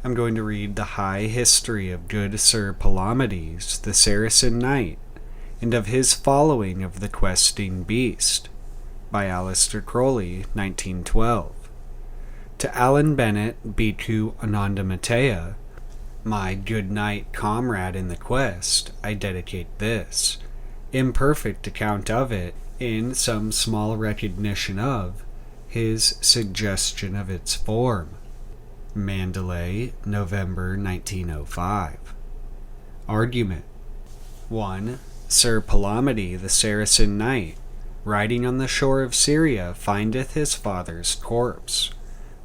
I'm going to read the high history of good Sir Palamedes the Saracen knight, and of his following of the questing beast, by Aleister Crowley, 1912. To Alan Bennett, Bhikkhu Anandamateya, my good knight comrade in the quest, I dedicate this imperfect account of it, in some small recognition of his suggestion of its form. Mandalay, November 1905. Argument. 1. Sir Palamedes the Saracen knight, riding on the shore of Syria, findeth his father's corpse,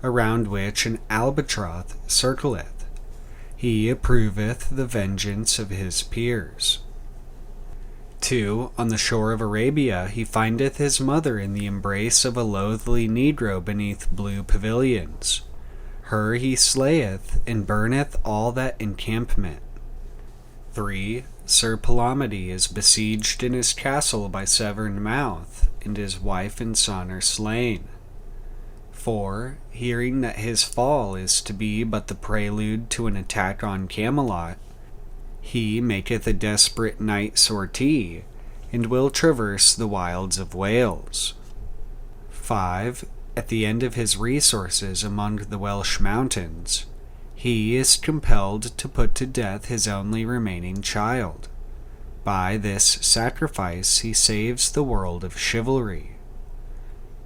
around which an albatross circleth. He approveth the vengeance of his peers. 2. On the shore of Arabia he findeth his mother in the embrace of a loathly negro beneath blue pavilions. Her he slayeth, and burneth all that encampment. 3. Sir Palamedes is besieged in his castle by Severn Mouth, and his wife and son are slain. 4. Hearing that his fall is to be but the prelude to an attack on Camelot, he maketh a desperate night sortie, and will traverse the wilds of Wales. 5. At the end of his resources among the Welsh mountains, he is compelled to put to death his only remaining child. By this sacrifice he saves the world of chivalry.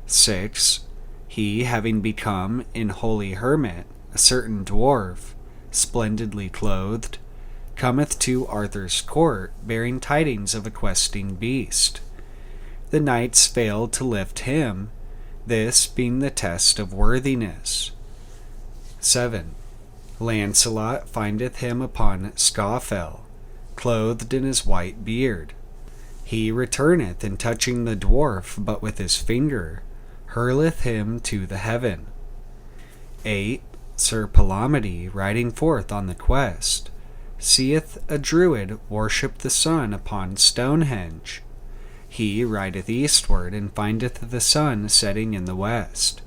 6. He, having become, in holy hermit, a certain dwarf, splendidly clothed, cometh to Arthur's court, bearing tidings of a questing beast. The knights fail to lift him, this being the test of worthiness. 7. Lancelot findeth him upon Scawfell, clothed in his white beard. He returneth, and touching the dwarf but with his finger, hurleth him to the heaven. 8. Sir Palamedes, riding forth on the quest, seeth a druid worship the sun upon Stonehenge. He rideth eastward, and findeth the sun setting in the west.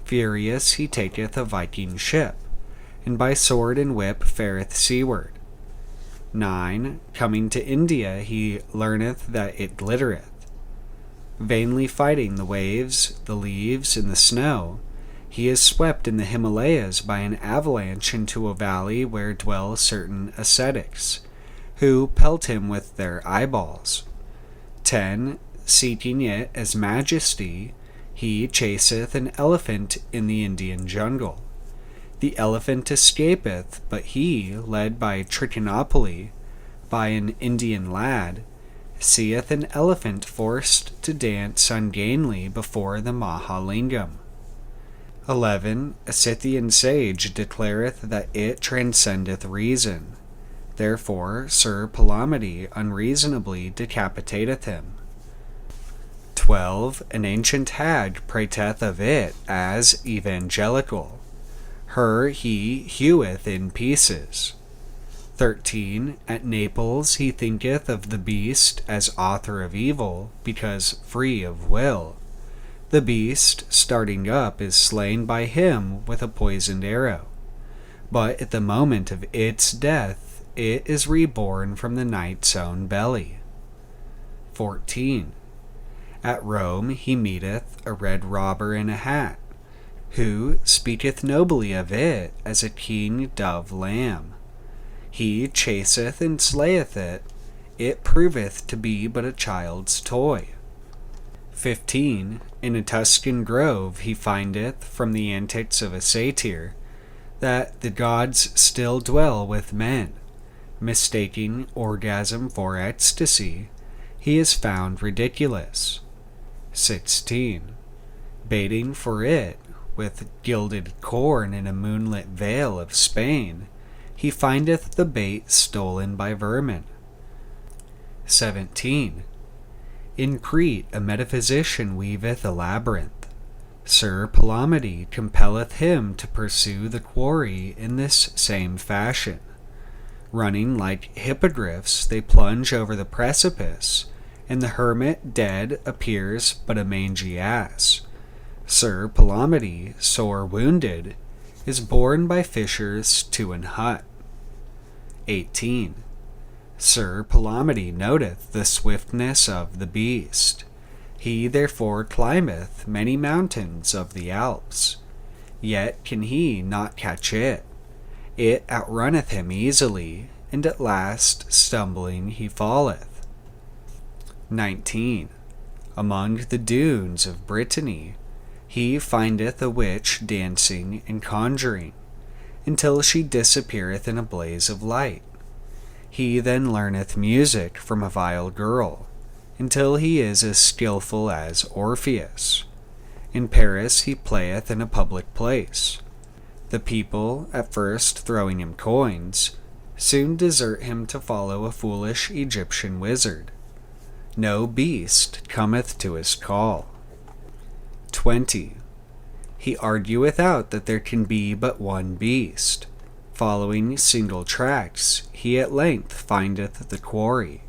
Furious he taketh a Viking ship, and by sword and whip fareth seaward. 9. Coming to India he learneth that it glittereth. Vainly fighting the waves, the leaves, and the snow, he is swept in the Himalayas by an avalanche into a valley where dwell certain ascetics, who pelt him with their eyeballs. 10. Seeking it as majesty, he chaseth an elephant in the Indian jungle. The elephant escapeth, but he, led by Trichinopoly, by an Indian lad, seeth an elephant forced to dance ungainly before the Mahalingam. 11. A Scythian sage declareth that it transcendeth reason. Therefore Sir Palamedes unreasonably decapitateth him. 12. An ancient hag prateth of it as evangelical. Her he heweth in pieces. 13. At Naples he thinketh of the beast as author of evil, because free of will. The beast, starting up, is slain by him with a poisoned arrow. But at the moment of its death, it is reborn from the knight's own belly. 14. At Rome he meeteth a red robber in a hat, who speaketh nobly of it as a king dove lamb. He chaseth and slayeth it, it proveth to be but a child's toy. 15. In a Tuscan grove he findeth, from the antics of a satyr, that the gods still dwell with men. Mistaking orgasm for ecstasy, he is found ridiculous. 16. Baiting for it, with gilded corn in a moonlit vale of Spain, he findeth the bait stolen by vermin. 17. In Crete a metaphysician weaveth a labyrinth. Sir Palamedes compelleth him to pursue the quarry in this same fashion. Running like hippogriffs, they plunge over the precipice, and the hermit dead appears but a mangy ass. Sir Palamedes, sore wounded, is borne by fishers to an hut. 18. Sir Palamedes noteth the swiftness of the beast. He therefore climbeth many mountains of the Alps, yet can he not catch it. It outrunneth him easily, and at last, stumbling, he falleth. 19. Among the dunes of Brittany, he findeth a witch dancing and conjuring, until she disappeareth in a blaze of light. He then learneth music from a vile girl, until he is as skilful as Orpheus. In Paris he playeth in a public place. The people, at first throwing him coins, soon desert him to follow a foolish Egyptian wizard. No beast cometh to his call. 20. He argueth out that there can be but one beast. Following single tracks, he at length findeth the quarry.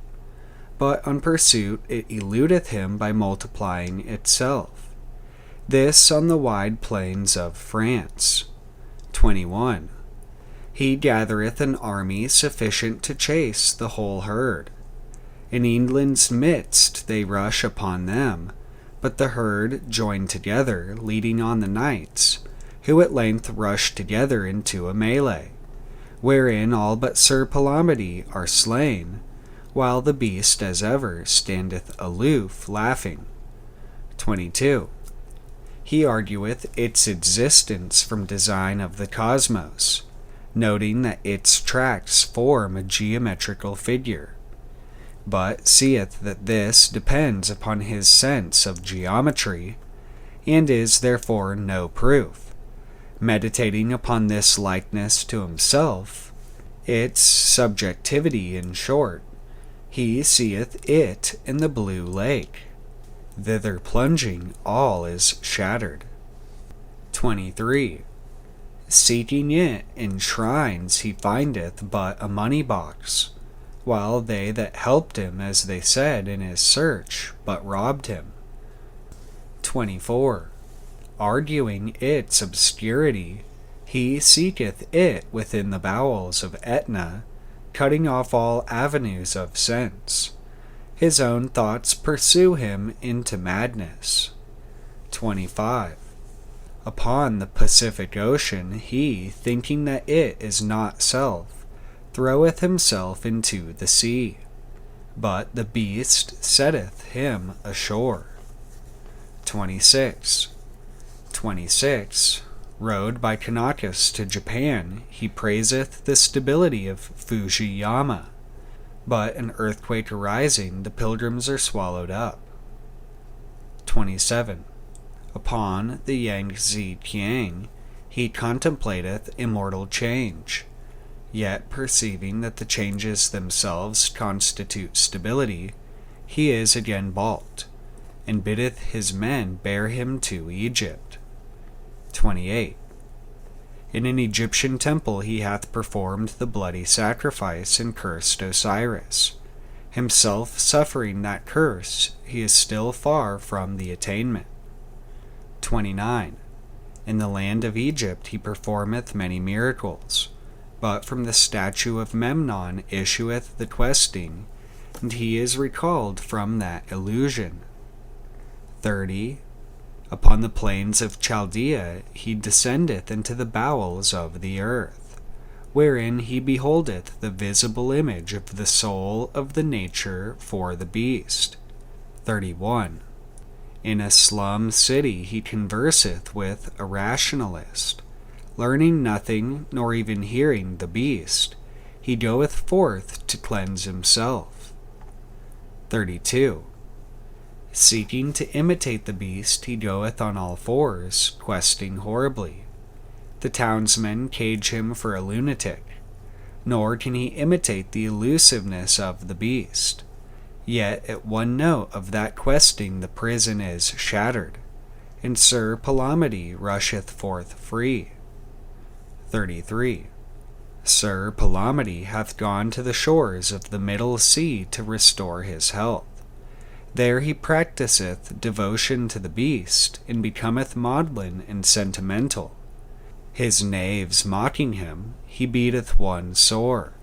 But on pursuit it eludeth him by multiplying itself. This on the wide plains of France. 21. He gathereth an army sufficient to chase the whole herd. In England's midst they rush upon them, but the herd join together, leading on the knights, who at length rush together into a melee, wherein all but Sir Palamedes are slain, while the beast as ever standeth aloof, laughing. 22. He argueth its existence from design of the cosmos, noting that its tracks form a geometrical figure, but seeth that this depends upon his sense of geometry, and is therefore no proof. Meditating upon this likeness to himself, its subjectivity in short, he seeth it in the blue lake. Thither plunging, all is shattered. 23. Seeking it in shrines he findeth but a money box, while they that helped him, as they said, in his search, but robbed him. 24. Arguing its obscurity, he seeketh it within the bowels of Etna, cutting off all avenues of sense. His own thoughts pursue him into madness. 25. Upon the Pacific Ocean he, thinking that it is not self, throweth himself into the sea, but the beast setteth him ashore. 26. 26. Rowed by Kanaka's to Japan, he praiseth the stability of Fujiyama, but an earthquake arising, the pilgrims are swallowed up. 27. Upon the Yangtze Kiang, he contemplateth immortal change, yet perceiving that the changes themselves constitute stability, he is again balked, and biddeth his men bear him to Egypt. 28. In an Egyptian temple he hath performed the bloody sacrifice and cursed Osiris. Himself suffering that curse, he is still far from the attainment. 29. In the land of Egypt he performeth many miracles, but from the statue of Memnon issueth the questing, and he is recalled from that illusion. 30. Upon the plains of Chaldea he descendeth into the bowels of the earth, wherein he beholdeth the visible image of the soul of the nature for the beast. 31. In a slum city he converseth with a rationalist. Learning nothing, nor even hearing the beast, he goeth forth to cleanse himself. 32. Seeking to imitate the beast, he goeth on all fours, questing horribly. The townsmen cage him for a lunatic, nor can he imitate the elusiveness of the beast. Yet at one note of that questing the prison is shattered, and Sir Palamedes rusheth forth free. 33. Sir Palamedes hath gone to the shores of the Middle Sea to restore his health. There he practiseth devotion to the beast, and becometh maudlin and sentimental. His knaves mocking him, he beateth one sore,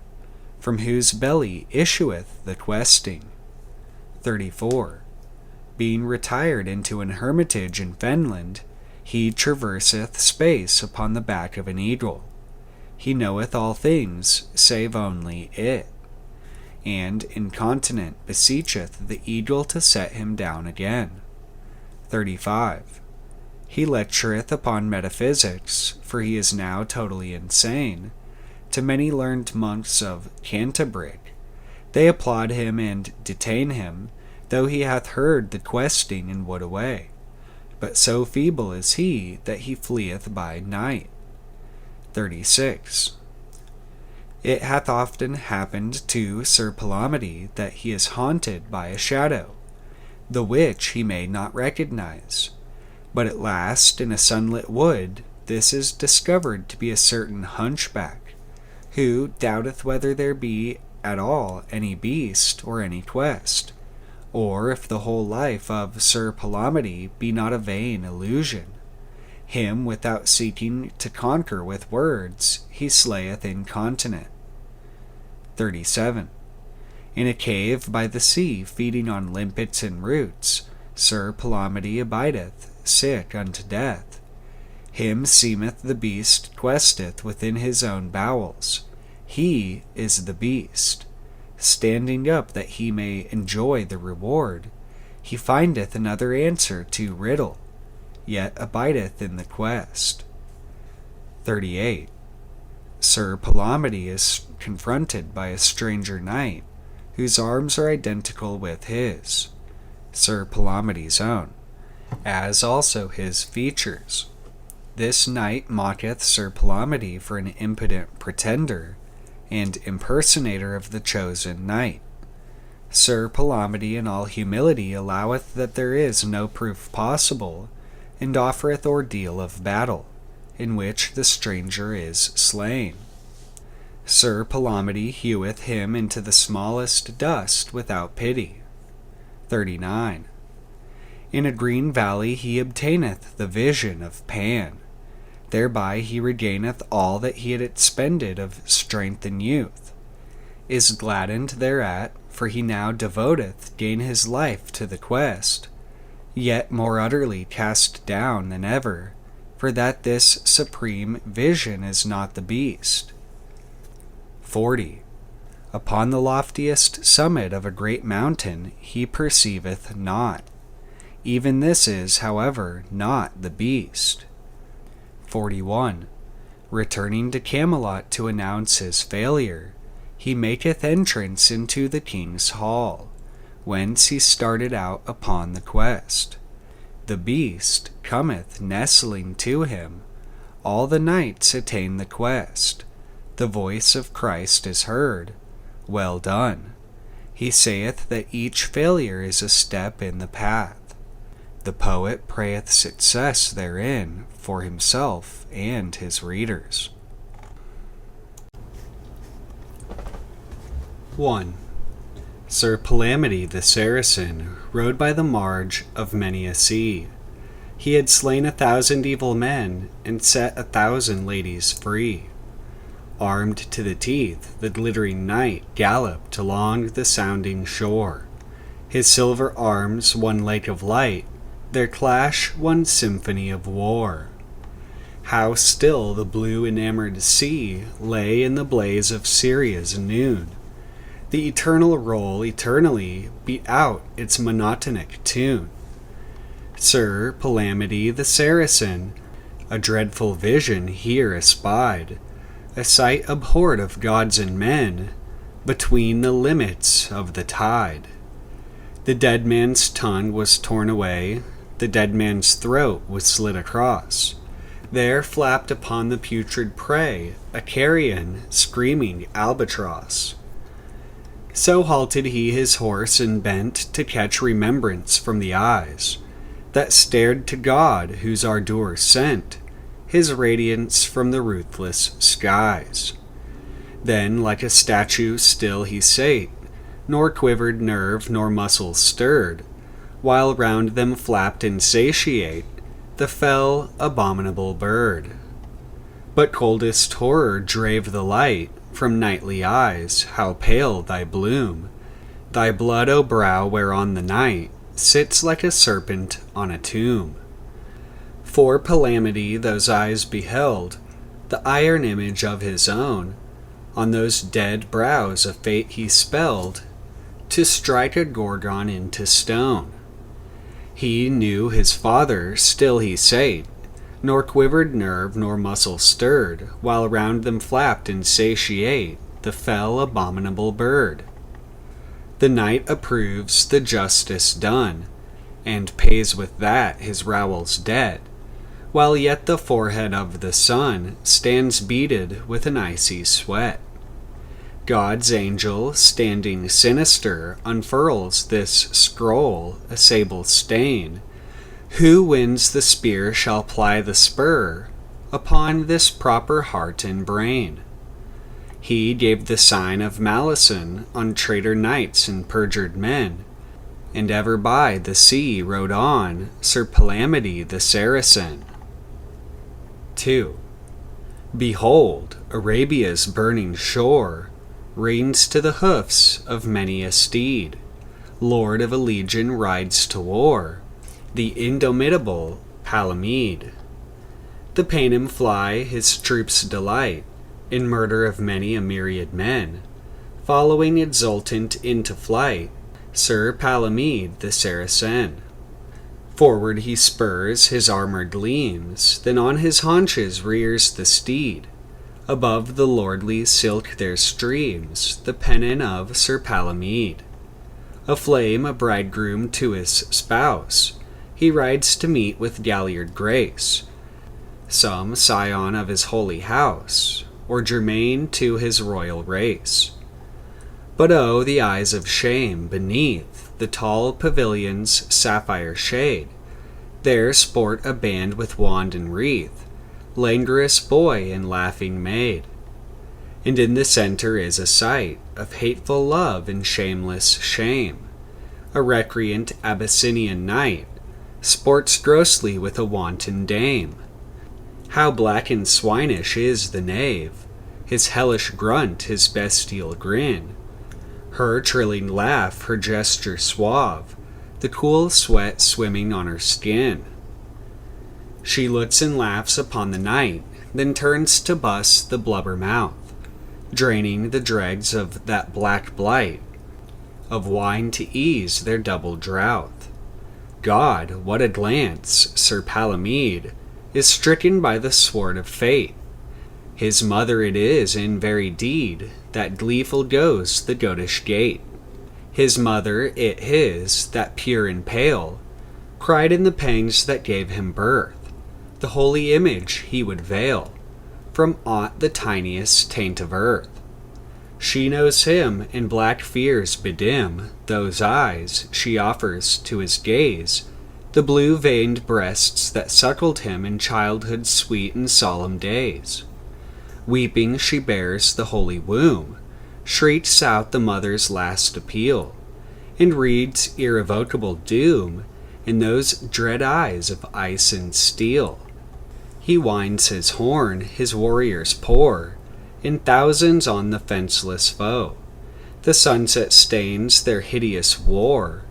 from whose belly issueth the questing. 34. Being retired into an hermitage in Fenland, he traverseth space upon the back of an eagle. He knoweth all things, save only it, and incontinent beseecheth the eagle to set him down again. 35. He lectureth upon metaphysics, for he is now totally insane, to many learned monks of Cantabric. They applaud him and detain him, though he hath heard the questing and would away. But so feeble is he that he fleeth by night. 36. It hath often happened to Sir Palamedes that he is haunted by a shadow, the which he may not recognize. But at last, in a sunlit wood, this is discovered to be a certain hunchback, who doubteth whether there be at all any beast or any quest, or if the whole life of Sir Palamedes be not a vain illusion. Him, without seeking to conquer with words, he slayeth incontinent. 37. In a cave by the sea, feeding on limpets and roots, Sir Palamedes abideth, sick unto death. Him seemeth the beast questeth within his own bowels. He is the beast. Standing up that he may enjoy the reward, he findeth another answer to riddle, yet abideth in the quest. 38. Sir Palamedes is confronted by a stranger knight, whose arms are identical with his, Sir Palamedes' own, as also his features. This knight mocketh Sir Palamedes for an impudent pretender, and impersonator of the chosen knight. Sir Palamedes in all humility alloweth that there is no proof possible, and offereth ordeal of battle, in which the stranger is slain. Sir Palamedes heweth him into the smallest dust without pity. 39. In a green valley he obtaineth the vision of Pan. Thereby he regaineth all that he had expended of strength and youth, is gladdened thereat, for he now devoteth gain his life to the quest, yet more utterly cast down than ever, for that this supreme vision is not the beast. 40. Upon the loftiest summit of a great mountain he perceiveth not. Even this is, however, not the beast. 41. Returning to Camelot to announce his failure, he maketh entrance into the king's hall, whence he started out upon the quest. The beast cometh nestling to him. All the knights attain the quest. The voice of Christ is heard. Well done. He saith that each failure is a step in the path. The poet prayeth success therein for himself and his readers. 1. Sir Palamedes the Saracen rode by the marge of many a sea. He had slain 1,000 evil men, and set 1,000 ladies free. Armed to the teeth, the glittering knight galloped along the sounding shore. His silver arms one lake of light, their clash one symphony of war. How still the blue enamored sea lay in the blaze of Syria's noon. The eternal roll eternally beat out its monotonic tune. Sir Palamedes the Saracen a dreadful vision here espied, a sight abhorred of gods and men, between the limits of the tide. The dead man's tongue was torn away, the dead man's throat was slit across. There flapped upon the putrid prey a carrion screaming albatross. So halted he his horse and bent to catch remembrance from the eyes that stared to God whose ardour sent his radiance from the ruthless skies. Then like a statue still he sate, nor quivered nerve nor muscle stirred, while round them flapped insatiate the fell abominable bird. But coldest horror drave the light from nightly eyes. How pale thy bloom! Thy blood, O brow, whereon the night sits like a serpent on a tomb. For Palamedes those eyes beheld the iron image of his own. On those dead brows a fate he spelled, to strike a Gorgon into stone. He knew his father, still he sate, nor quivered nerve nor muscle stirred, while round them flapped insatiate the fell abominable bird. The night approves the justice done, and pays with that his rowel's debt, while yet the forehead of the sun stands beaded with an icy sweat. God's angel, standing sinister, unfurls this scroll, a sable stain. Who wins the spear shall ply the spur upon this proper heart and brain. He gave the sign of malison on traitor knights and perjured men, and ever by the sea rode on Sir Palamedes the Saracen. 2. Behold, Arabia's burning shore reigns to the hoofs of many a steed. Lord of a legion rides to war, the indomitable Palamedes. The Paynim fly, his troops delight in murder of many a myriad men. Following exultant into flight, Sir Palamedes the Saracen. Forward he spurs, his armor gleams, then on his haunches rears the steed. Above the lordly silk there streams the pennon of Sir Palamedes. Aflame, a bridegroom to his spouse, he rides to meet with galliard grace, some scion of his holy house, or germain to his royal race. But oh, the eyes of shame beneath the tall pavilion's sapphire shade! There sport a band with wand and wreath, languorous boy and laughing maid. And in the center is a sight of hateful love and shameless shame. A recreant Abyssinian knight sports grossly with a wanton dame. How black and swinish is the knave, his hellish grunt, his bestial grin, her trilling laugh, her gesture suave, the cool sweat swimming on her skin. She looks and laughs upon the night, then turns to bust the blubber mouth, draining the dregs of that black blight, of wine to ease their double drouth. God, what a glance! Sir Palamedes is stricken by the sword of fate. His mother it is in very deed that gleeful goes the goatish gait. His mother it his that pure and pale cried in the pangs that gave him birth. The holy image he would veil from aught the tiniest taint of earth. She knows him, and black fears bedim those eyes. She offers to his gaze the blue-veined breasts that suckled him in childhood's sweet and solemn days. Weeping she bears the holy womb, shrieks out the mother's last appeal, and reads irrevocable doom in those dread eyes of ice and steel. He winds his horn, his warriors pour in thousands on the fenceless foe. The sunset stains their hideous war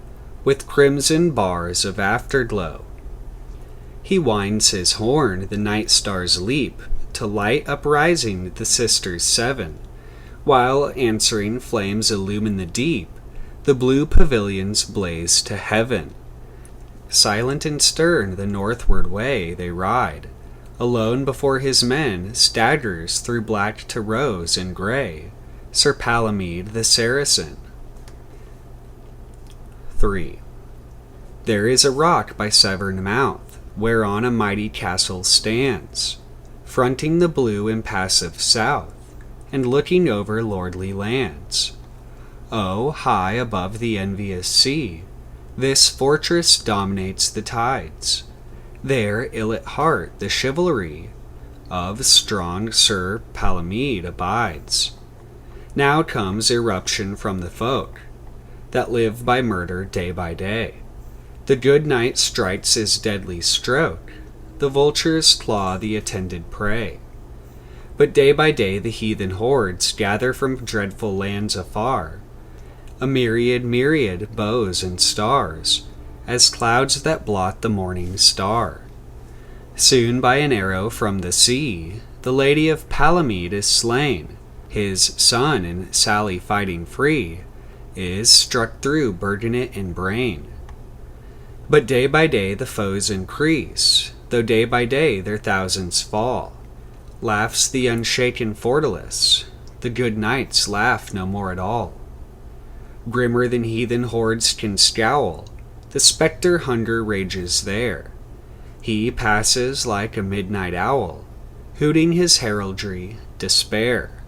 with crimson bars of afterglow. He winds his horn, the night stars leap to light uprising the sisters seven, while answering flames illumine the deep, the blue pavilions blaze to heaven. Silent and stern the northward way they ride, alone before his men staggers through black to rose and gray, Sir Palamedes the Saracen. 3. There is a rock by Severn Mouth, whereon a mighty castle stands, fronting the blue impassive south, and looking over lordly lands. Oh, high above the envious sea, this fortress dominates the tides. There, ill at heart, the chivalry of strong Sir Palamedes abides. Now comes eruption from the folk that live by murder day by day. The good knight strikes his deadly stroke, the vultures claw the attended prey. But day by day the heathen hordes gather from dreadful lands afar, a myriad bows and stars, as clouds that blot the morning star. Soon by an arrow from the sea, the lady of Palamedes is slain. His son, in sally fighting free, is struck through burgonet and brain. But day by day the foes increase, though day by day their thousands fall. Laughs the unshaken fortalice, the good knights laugh no more at all. Grimmer than heathen hordes can scowl, the spectre hunger rages there. He passes like a midnight owl, hooting his heraldry, despair.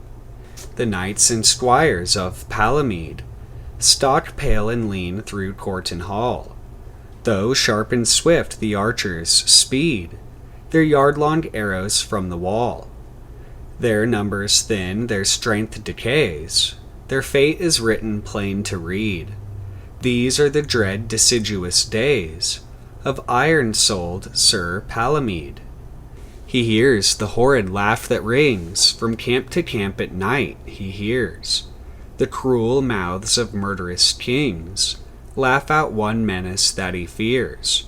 The knights and squires of Palamedes stalk pale and lean through court and hall, though sharp and swift the archers speed their yard-long arrows from the wall. Their numbers thin, their strength decays, their fate is written plain to read. These are the dread deciduous days of iron-souled Sir Palamedes. He hears the horrid laugh that rings from camp to camp at night. He hears the cruel mouths of murderous kings laugh out one menace that he fears.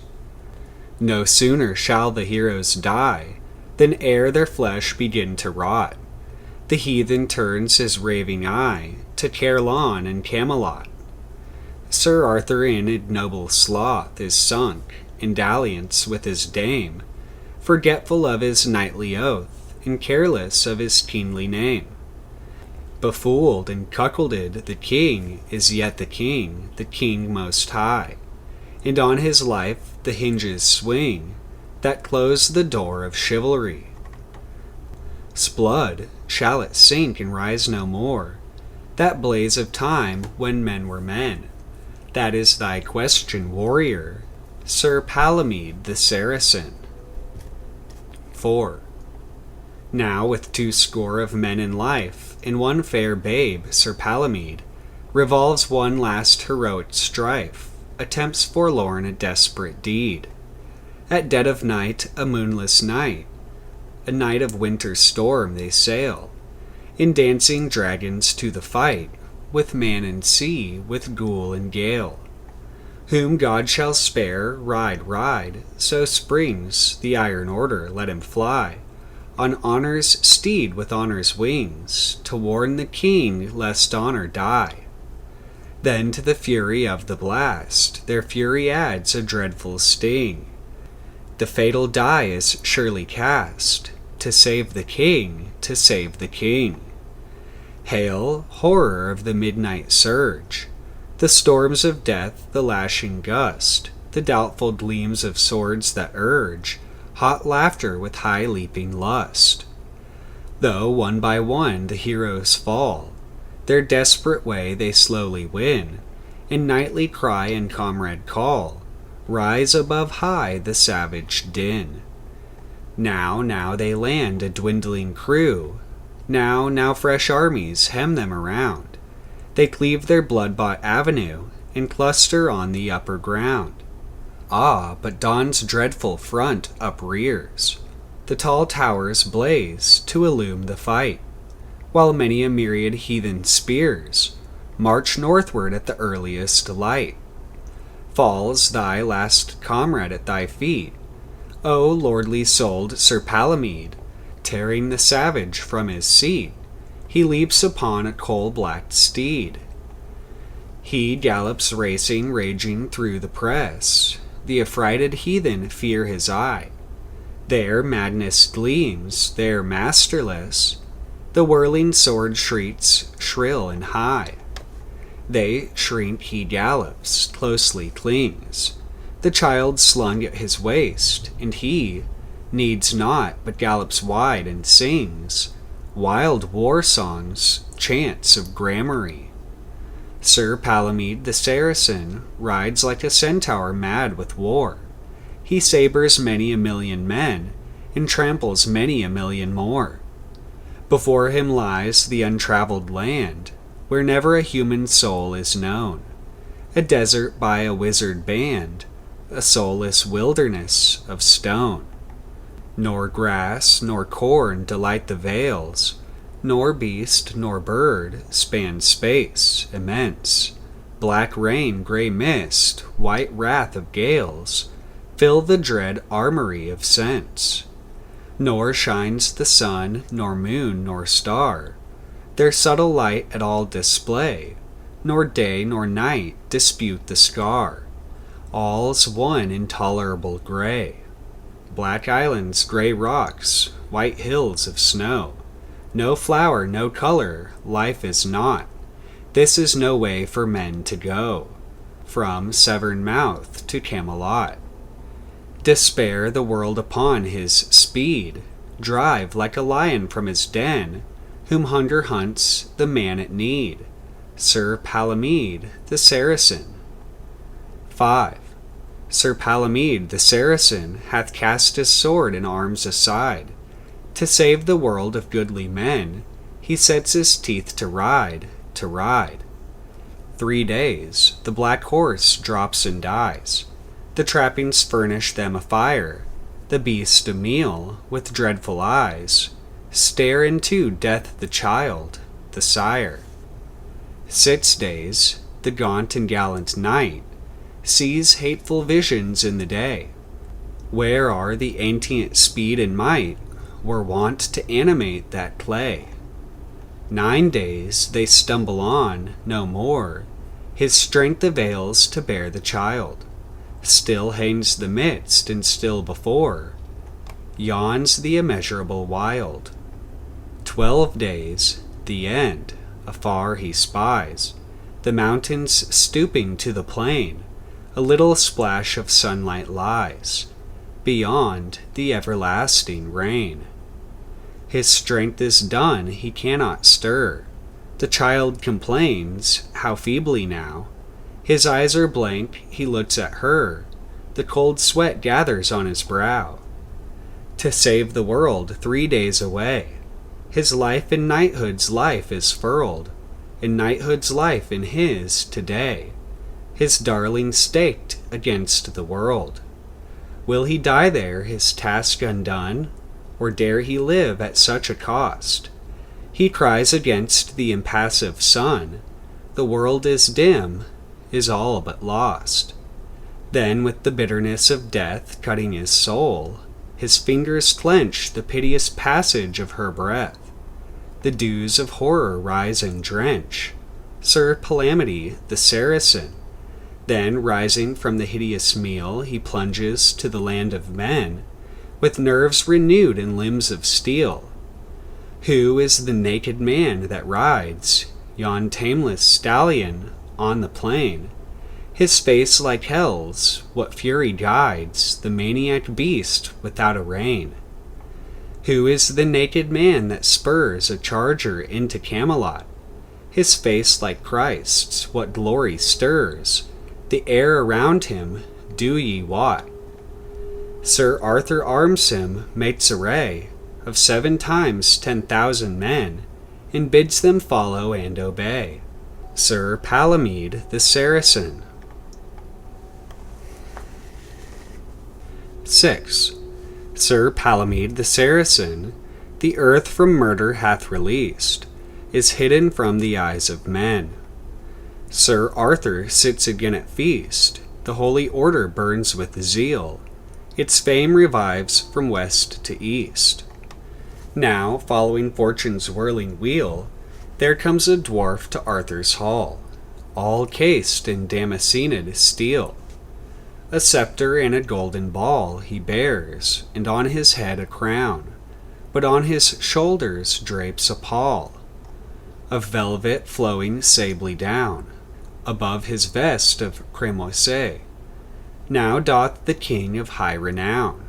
No sooner shall the heroes die than ere their flesh begin to rot, the heathen turns his raving eye to Caerleon and Camelot. Sir Arthur in ignoble sloth is sunk in dalliance with his dame, forgetful of his knightly oath and careless of his kingly name. Befooled and cuckolded, the king is yet the king most high, and on his life the hinges swing that close the door of chivalry. 's blood, shall it sink and rise no more, that blaze of time when men were men? That is thy question, warrior, Sir Palamedes the Saracen. 4. Now with 20 of men in life, in one fair babe, Sir Palamedes revolves one last heroic strife, attempts forlorn a desperate deed. At dead of night, a moonless night, a night of winter storm, they sail in dancing dragons to the fight, with man and sea, with ghoul and gale. Whom God shall spare, ride, so springs the iron order, let him fly on honor's steed with honor's wings, to warn the king lest honor die. Then to the fury of the blast, their fury adds a dreadful sting. The fatal die is surely cast, to save the king, to save the king. Hail, horror of the midnight surge, the storms of death, the lashing gust, the doubtful gleams of swords that urge hot laughter with high leaping lust. Though one by one the heroes fall, their desperate way they slowly win, in knightly cry and comrade call, rise above high the savage din. Now they land a dwindling crew, now fresh armies hem them around. They cleave their blood-bought avenue, and cluster on the upper ground. Ah, but dawn's dreadful front uprears, the tall towers blaze to illume the fight, while many a myriad heathen spears march northward at the earliest light. Falls thy last comrade at thy feet, O lordly-souled Sir Palamedes, tearing the savage from his seat. He leaps upon a coal-blacked steed. He gallops racing, raging through the press. The affrighted heathen fear his eye. There madness gleams, there masterless. The whirling sword shrieks shrill and high. They shrink, he gallops, closely clings. The child slung at his waist, and he needs not, but gallops wide and sings wild war songs, chants of gramarye. Sir Palamedes the Saracen rides like a centaur mad with war. He sabres many a million men, and tramples many a million more. Before him lies the untraveled land, where never a human soul is known, a desert by a wizard band, a soulless wilderness of stone. Nor grass nor corn delight the vales, nor beast nor bird span space immense. Black rain, grey mist, white wrath of gales fill the dread armory of sense. Nor shines the sun, nor moon, nor star their subtle light at all display, nor day nor night dispute the scar. All's one intolerable grey. Black islands, grey rocks, white hills of snow. No flower, no color, life is not. This is no way for men to go, from Severn mouth to Camelot. Despair the world upon his speed, drive like a lion from his den, whom hunger hunts the man at need, Sir Palamedes the Saracen. 5. Sir Palamedes the Saracen hath cast his sword and arms aside. To save the world of goodly men, he sets his teeth to ride, to ride. 3 days, the black horse drops and dies. The trappings furnish them a fire. The beast a meal, with dreadful eyes, stare into death the child, the sire. 6 days, the gaunt and gallant knight sees hateful visions in the day. Where are the ancient speed and might were wont to animate that play? 9 days they stumble on, no more. His strength avails to bear the child. Still hangs the midst, and still before yawns the immeasurable wild. 12 days, the end, afar he spies, the mountains stooping to the plain. A little splash of sunlight lies beyond the everlasting rain. His strength is done, he cannot stir. The child complains, how feebly now. His eyes are blank, he looks at her. The cold sweat gathers on his brow. To save the world 3 days away, his life in knighthood's life is furled, in knighthood's life in his today. His darling staked against the world. Will he die there, his task undone, or dare he live at such a cost? He cries against the impassive sun, the world is dim, is all but lost. Then with the bitterness of death cutting his soul, his fingers clench the piteous passage of her breath. The dews of horror rise and drench Sir Palamedes the Saracen. Then, rising from the hideous meal, he plunges to the land of men, with nerves renewed and limbs of steel. Who is the naked man that rides yon tameless stallion on the plain? His face like hell's, what fury guides the maniac beast without a rein? Who is the naked man that spurs a charger into Camelot? His face like Christ's, what glory stirs the air around him, do ye wot? Sir Arthur arms him, makes array of 7 times 10,000 men, and bids them follow and obey. Sir Palamedes the Saracen. 6. Sir Palamedes the Saracen, the earth from murder hath released, is hidden from the eyes of men. Sir Arthur sits again at feast, the holy order burns with zeal, its fame revives from west to east. Now, following fortune's whirling wheel, there comes a dwarf to Arthur's hall, all cased in damascened steel. A scepter and a golden ball he bears, and on his head a crown, but on his shoulders drapes a pall of velvet flowing sably down, above his vest of cramoisie. Now doth the king of high renown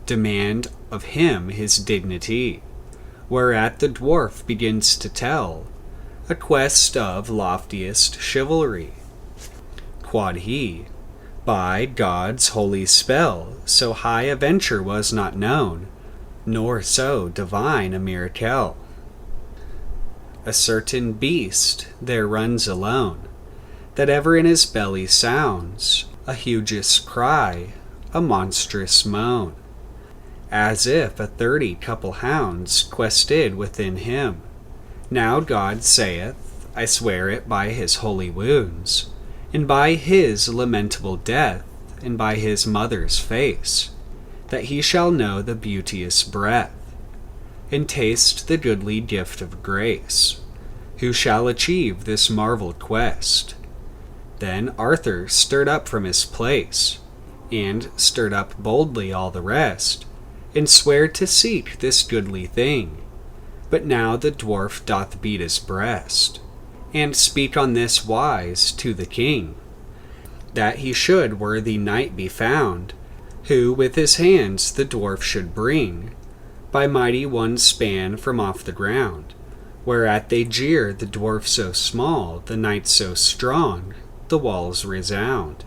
demand of him his dignity, whereat the dwarf begins to tell a quest of loftiest chivalry. Quod he, by God's holy spell, so high a venture was not known, nor so divine a miracle. A certain beast there runs alone, that ever in his belly sounds a hugeous cry, a monstrous moan. as if 30 couple hounds quested within him. Now God saith, I swear it by his holy wounds, and by his lamentable death, and by his mother's face, that he shall know the beauteous breath, and taste the goodly gift of grace, who shall achieve this marvel quest. Then Arthur stirred up from his place, and stirred up boldly all the rest, and sware to seek this goodly thing. But now the dwarf doth beat his breast, and speak on this wise to the king, that he should worthy knight be found, who with his hands the dwarf should bring, by mighty one span from off the ground, whereat they jeer the dwarf so small, the knight so strong, the walls resound,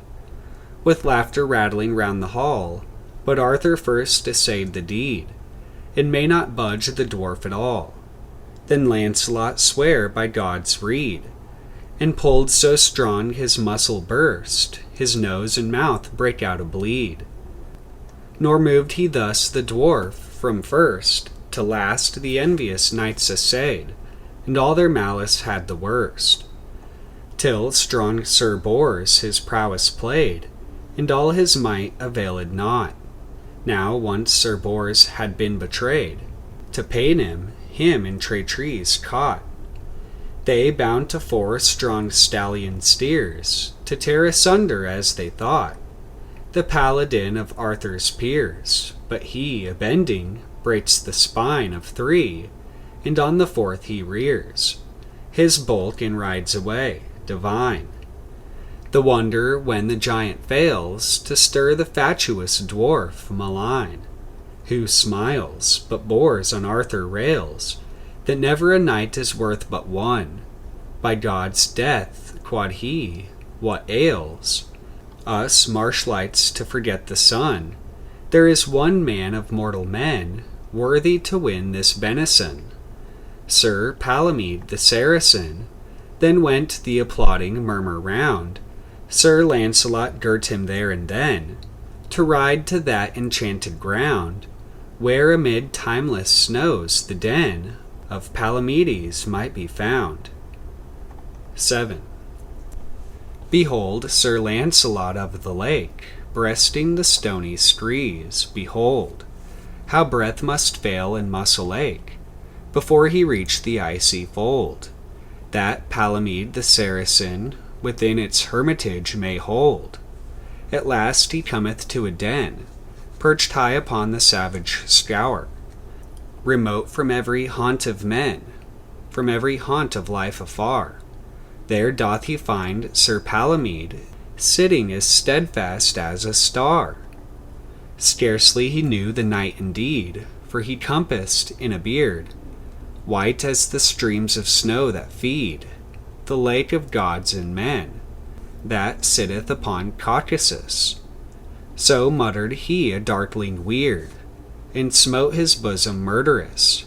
with laughter rattling round the hall. But Arthur first essayed the deed, and may not budge the dwarf at all. Then Lancelot sware by God's rede, and pulled so strong his muscle burst, his nose and mouth brake out a bleed. Nor moved he thus the dwarf, from first to last the envious knights essayed, and all their malice had the worst, till strong Sir Bors his prowess played, and all his might availed not. Now once Sir Bors had been betrayed, to pain him in treacheries caught. They bound to 4 strong stallion steers, to tear asunder as they thought the paladin of Arthur's peers. But he, a-bending, breaks the spine of 3, and on the 4th he rears his bulk and rides away, divine. The wonder when the giant fails to stir the fatuous dwarf malign, who smiles, but Bors on Arthur rails, that never a knight is worth but one. By God's death, quod he, what ails us marshlights to forget the sun? There is one man of mortal men worthy to win this benison, Sir Palamedes the Saracen. Then went the applauding murmur round. Sir Lancelot girt him there and then, to ride to that enchanted ground, where amid timeless snows the den of Palamedes might be found. 7. Behold Sir Lancelot of the Lake, breasting the stony screes. Behold, how breath must fail and muscle ache, before he reach the icy fold, that Palamedes the Saracen within its hermitage may hold. At last he cometh to a den, perched high upon the savage scaur, remote from every haunt of men, from every haunt of life afar. There doth he find Sir Palamedes, sitting as steadfast as a star. Scarcely he knew the knight indeed, for he compassed in a beard, white as the streams of snow that feed the lake of gods and men, that sitteth upon Caucasus. So muttered he a darkling weird, and smote his bosom murderous.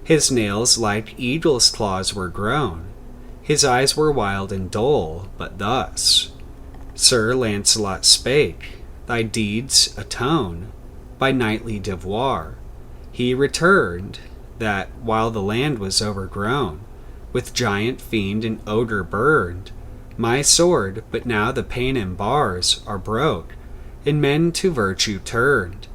His nails like eagle's claws were grown, his eyes were wild and dull, but thus Sir Lancelot spake, thy deeds atone by knightly devoir. He returned, that while the land was overgrown with giant fiend and ogre burned, my sword, but now the Paynim bars are broke, and men to virtue turned.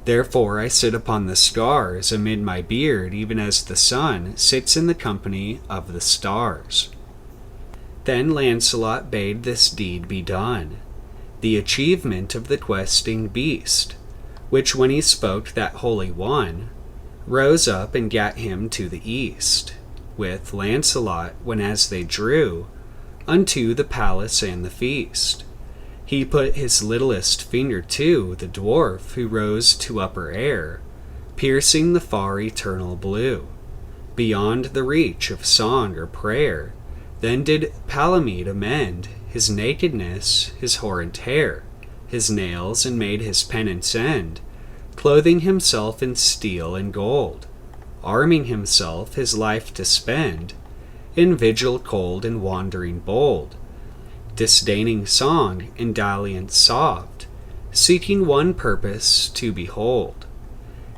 Therefore I sit upon the scars amid my beard, even as the sun sits in the company of the stars. Then Lancelot bade this deed be done, the achievement of the questing beast, which when he spoke that holy one, rose up and gat him to the east, with Lancelot, when as they drew unto the palace and the feast. He put his littlest finger to the dwarf, who rose to upper air, piercing the far eternal blue, beyond the reach of song or prayer. Then did Palamedes amend his nakedness, his horrent hair, his nails, and made his penance end, clothing himself in steel and gold, arming himself his life to spend in vigil cold and wandering bold, disdaining song and dalliance soft, seeking one purpose to behold,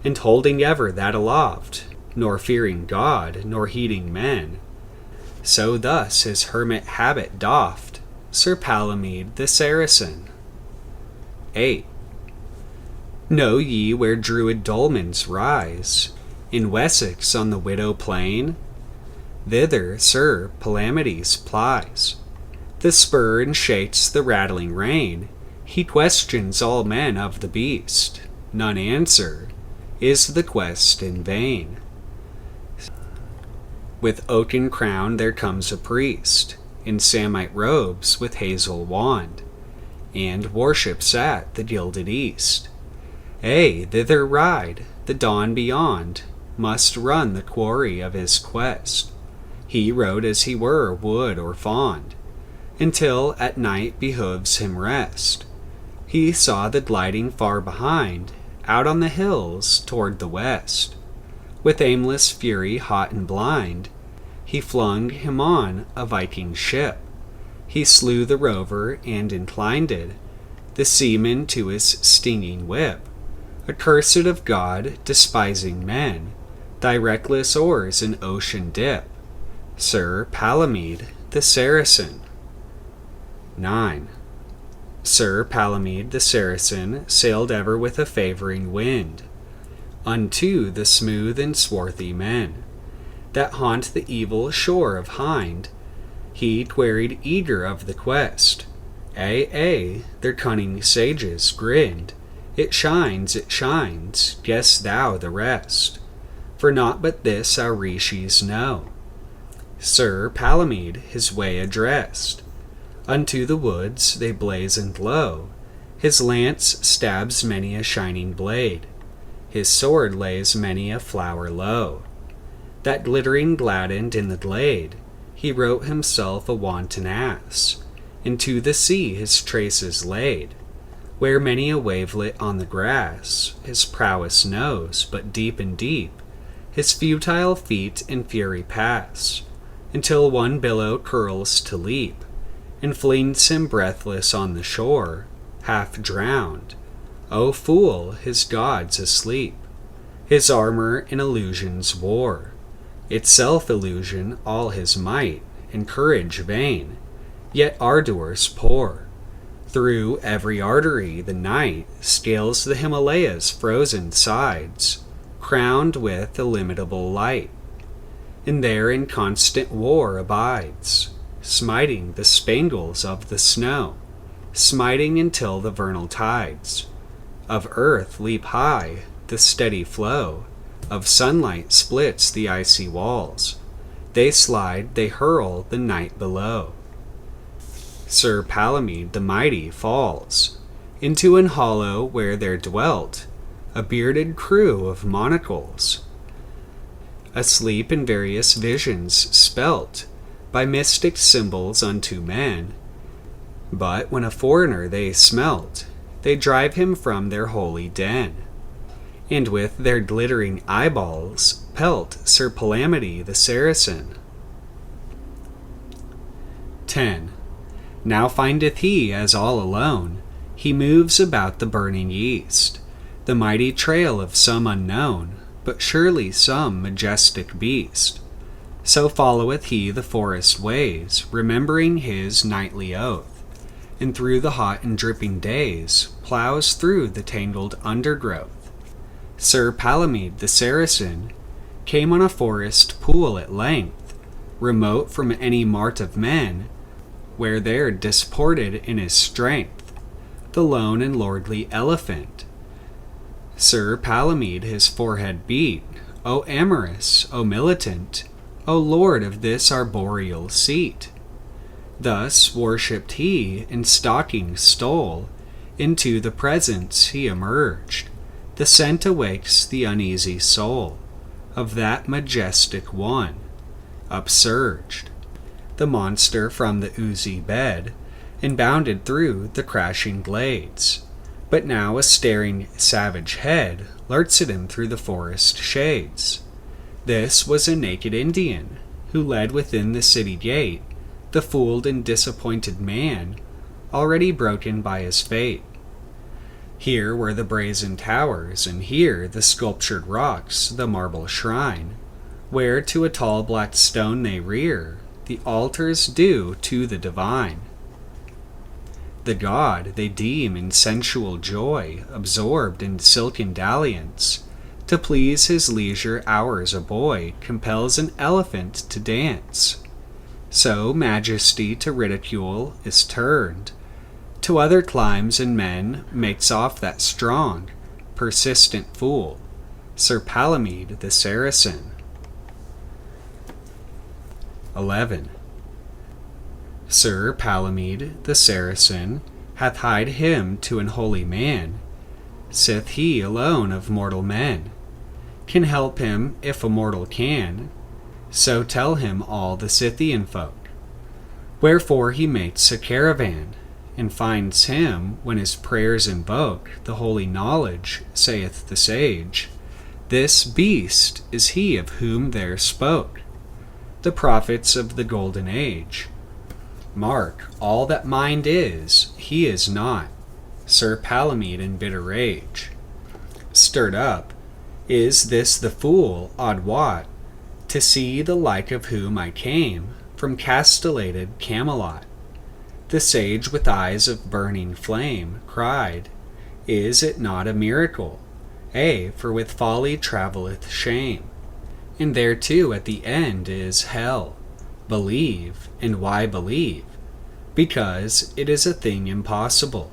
and holding ever that aloft, nor fearing God, nor heeding men. So thus his hermit habit doffed Sir Palamedes the Saracen. 8. Know ye where Druid dolmens rise, in Wessex on the Widow Plain? Thither Sir Palamedes plies the spur and shakes the rattling rein. He questions all men of the beast, none answer, is the quest in vain. With oaken crown there comes a priest, in samite robes with hazel wand, and worships at the gilded east. Thither ride, the dawn beyond, must run the quarry of his quest. He rode as he were wood or fond, until at night behooves him rest. He saw the gliding far behind, out on the hills toward the west. With aimless fury hot and blind, he flung him on a Viking ship. He slew the rover and inclined the seaman to his stinging whip. Accursed of God, despising men, thy reckless oars in ocean dip. Sir Palamedes the Saracen. 9. Sir Palamedes the Saracen sailed ever with a favouring wind, unto the smooth and swarthy men that haunt the evil shore of Hind. He queried eager of the quest. Their cunning sages grinned. It shines, guess thou the rest. For naught but this our rishis know. Sir Palamedes his way addressed. Unto the woods they blazoned low. His lance stabs many a shining blade. His sword lays many a flower low. That glittering gladdened in the glade, he wrote himself a wanton ass. Into the sea his traces laid, where many a wavelet on the grass his prowess knows, but deep and deep his futile feet in fury pass, until one billow curls to leap, and flings him breathless on the shore, half drowned. O fool, his gods asleep! His armor in illusions wore, itself illusion all his might, and courage vain, yet ardours pour. Through every artery the night scales the Himalayas' frozen sides, crowned with illimitable light, and there in constant war abides, smiting the spangles of the snow, smiting until the vernal tides of earth leap high, the steady flow of sunlight splits the icy walls. They slide, they hurl the night below. Sir Palamedes the mighty falls into an hollow where there dwelt a bearded crew of monocles, asleep in various visions spelt by mystic symbols unto men. But when a foreigner they smelt, they drive him from their holy den, and with their glittering eyeballs pelt Sir Palamedes the Saracen. 10. Now findeth he as all alone, he moves about the burning east, the mighty trail of some unknown, but surely some majestic beast. So followeth he the forest ways, remembering his knightly oath, and through the hot and dripping days ploughs through the tangled undergrowth. Sir Palamedes the Saracen came on a forest pool at length, remote from any mart of men, where there disported in his strength the lone and lordly elephant. Sir Palamedes his forehead beat, O amorous, O militant, O lord of this arboreal seat. Thus worshipped he, and stalking stole into the presence he emerged. The scent awakes the uneasy soul of that majestic one, upsurged. The monster from the oozy bed, and bounded through the crashing glades. But now a staring savage head lurks at him through the forest shades. This was a naked Indian, who led within the city gate the fooled and disappointed man, already broken by his fate. Here were the brazen towers, and here the sculptured rocks, the marble shrine, where to a tall black stone they rear the altars due to the divine. The god they deem in sensual joy, absorbed in silken dalliance, to please his leisure hours a boy compels an elephant to dance. So majesty to ridicule is turned, to other climes and men makes off that strong, persistent fool, Sir Palamedes the Saracen. 11. Sir Palamedes the Saracen hath hied him to an holy man, sith he alone of mortal men can help him if a mortal can. So tell him all the Scythian folk. Wherefore he mates a caravan, and finds him when his prayers invoke the holy knowledge, saith the sage. This beast is he of whom there spoke the prophets of the golden age. Mark, all that mind is, he is not. Sir Palamedes in bitter rage, stirred up, is this the fool, odd wot, to see the like of whom I came from castellated Camelot? The sage with eyes of burning flame cried, is it not a miracle? For with folly travelleth shame, and thereto at the end is hell. Believe, and why believe? Because it is a thing impossible.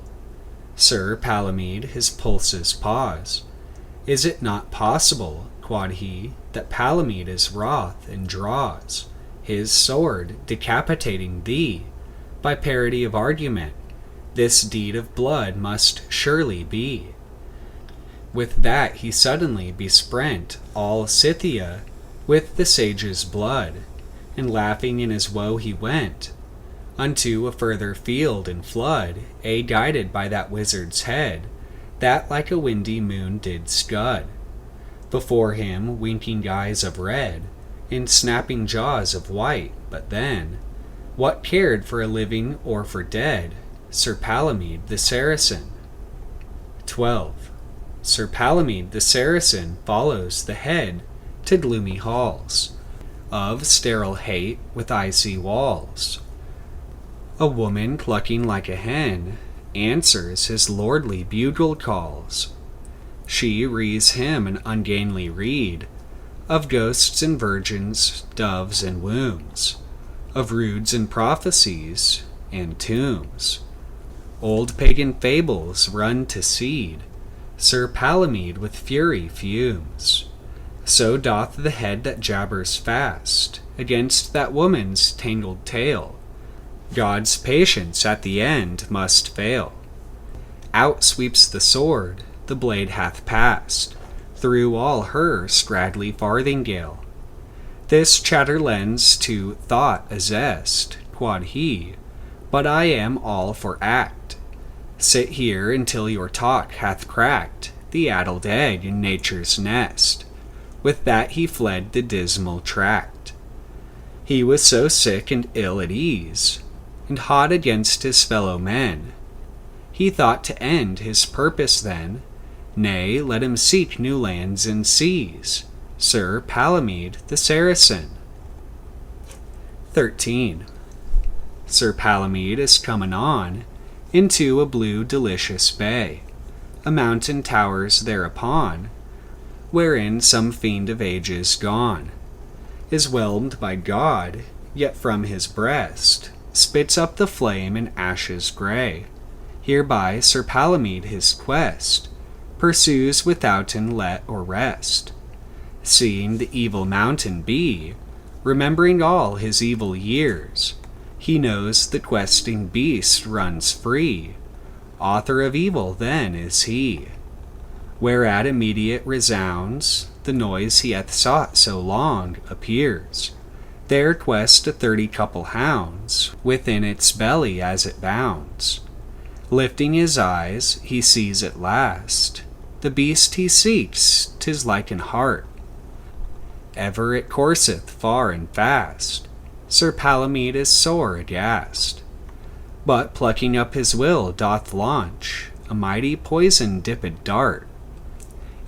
Sir Palamedes his pulses pause. Is it not possible, quod he, that Palamedes is wroth and draws his sword, decapitating thee? By parity of argument, this deed of blood must surely be. With that he suddenly besprent all Scythia with the sage's blood, and laughing in his woe he went unto a further field and flood, guided by that wizard's head, that like a windy moon did scud. Before him winking eyes of red, and snapping jaws of white, but then, what cared for a living or for dead? Sir Palamedes the Saracen. 12. Sir Palamedes the Saracen follows the head to gloomy halls of sterile hate with icy walls. A woman clucking like a hen answers his lordly bugle calls. She rees him an ungainly reed of ghosts and virgins, doves and wombs, of roods and prophecies and tombs. Old pagan fables run to seed. Sir Palamedes with fury fumes. So doth the head that jabbers fast against that woman's tangled tale. God's patience at the end must fail. Out sweeps the sword, the blade hath passed through all her scraggly farthingale. This chatter lends to thought a zest, quod he, but I am all for act. Sit here until your talk hath cracked the addled egg in nature's nest. With that he fled the dismal tract. He was so sick and ill at ease, and hot against his fellow men. He thought to end his purpose then, nay, let him seek new lands and seas. Sir Palamedes the Saracen. 13. Sir Palamedes is coming on into a blue delicious bay. A mountain towers thereupon, wherein some fiend of ages gone is whelmed by God, yet from his breast spits up the flame in ashes grey. Hereby Sir Palamedes his quest pursues withouten let or rest. Seeing the evil mountain be, remembering all his evil years, he knows the questing beast runs free. Author of evil then is he. Whereat immediate resounds the noise he hath sought so long appears. There quest a 30 couple hounds within its belly as it bounds. Lifting his eyes, he sees at last the beast he seeks, 'tis like an hart. Ever it courseth far and fast. Sir Palamedes is sore aghast, but plucking up his will doth launch a mighty poison-dipped dart.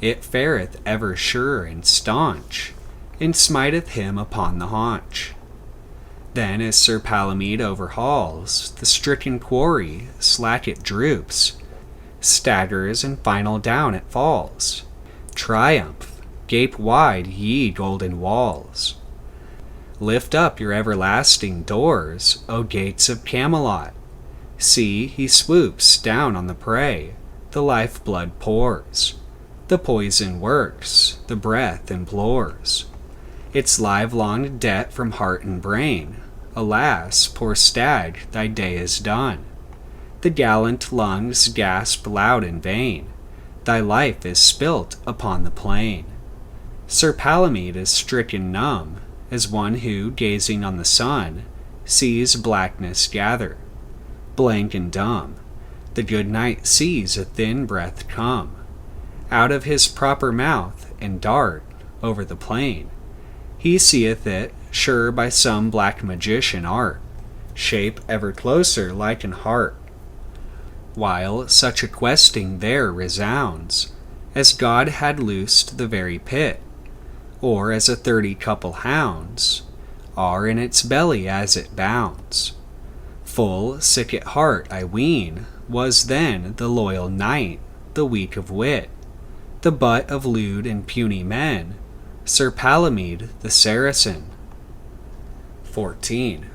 It fareth ever sure and staunch, and smiteth him upon the haunch. Then as Sir Palamede overhauls the stricken quarry, slack it droops, staggers, and final down it falls. Triumph! Gape wide, ye golden walls! Lift up your everlasting doors, O gates of Camelot! See, he swoops down on the prey, the life-blood pours, the poison works, the breath implores its livelong debt from heart and brain. Alas, poor stag, thy day is done. The gallant lungs gasp loud in vain. Thy life is spilt upon the plain. Sir Palamede is stricken numb, as one who, gazing on the sun, sees blackness gather. Blank and dumb, the good knight sees a thin breath come out of his proper mouth and dart over the plain. He seeth it, sure by some black magician art, shape ever closer like an heart, while such a questing there resounds, as God had loosed the very pit, or as 30 couple hounds are in its belly as it bounds. Full sick at heart, I ween, was then the loyal knight, the weak of wit, the butt of lewd and puny men, Sir Palamedes the Saracen. 14.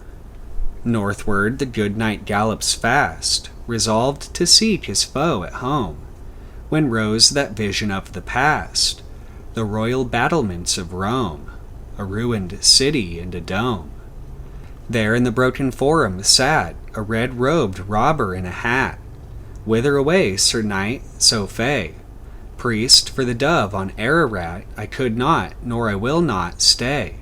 Northward the good knight gallops fast, resolved to seek his foe at home, when rose that vision of the past, the royal battlements of Rome, a ruined city and a dome. There in the broken forum sat a red-robed robber in a hat. Whither away, Sir Knight, so fey? Priest for the dove on Ararat, I could not, nor I will not, stay.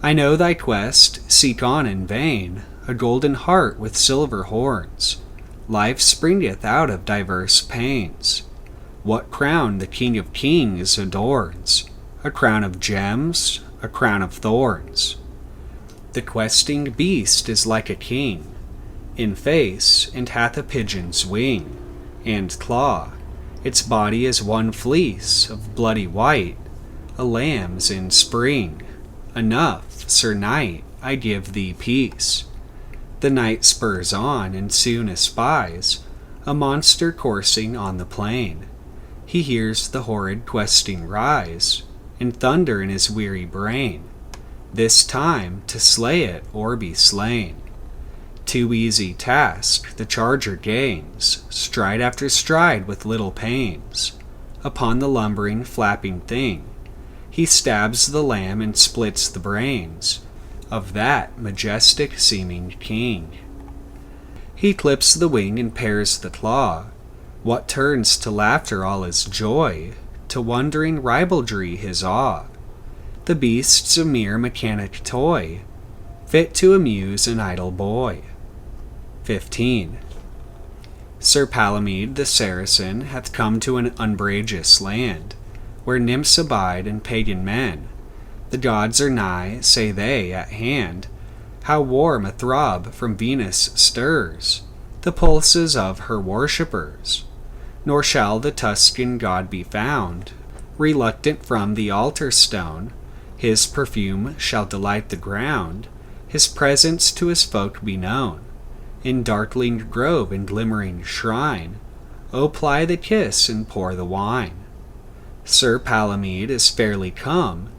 I know thy quest, seek on in vain, a golden heart with silver horns. Life springeth out of diverse pains. What crown the King of Kings adorns? A crown of gems, a crown of thorns. The questing beast is like a king, in face, and hath a pigeon's wing, and claw. Its body is one fleece of bloody white, a lamb's in spring. Enough, Sir Knight, I give thee peace. The knight spurs on, and soon espies a monster coursing on the plain. He hears the horrid questing rise, and thunder in his weary brain, this time to slay it or be slain. Too easy task the charger gains, stride after stride with little pains. Upon the lumbering, flapping thing, he stabs the lamb and splits the brains of that majestic-seeming king. He clips the wing and pares the claw. What turns to laughter all his joy, to wondering ribaldry his awe. The beast's a mere mechanic toy, fit to amuse an idle boy. 15. Sir Palamedes the Saracen hath come to an umbrageous land, where nymphs abide and pagan men. The gods are nigh, say they, at hand. How warm a throb from Venus stirs the pulses of her worshippers. Nor shall the Tuscan god be found reluctant from the altar stone. His perfume shall delight the ground, his presence to his folk be known. In darkling grove and glimmering shrine, O ply the kiss and pour the wine. Sir Palamede is fairly come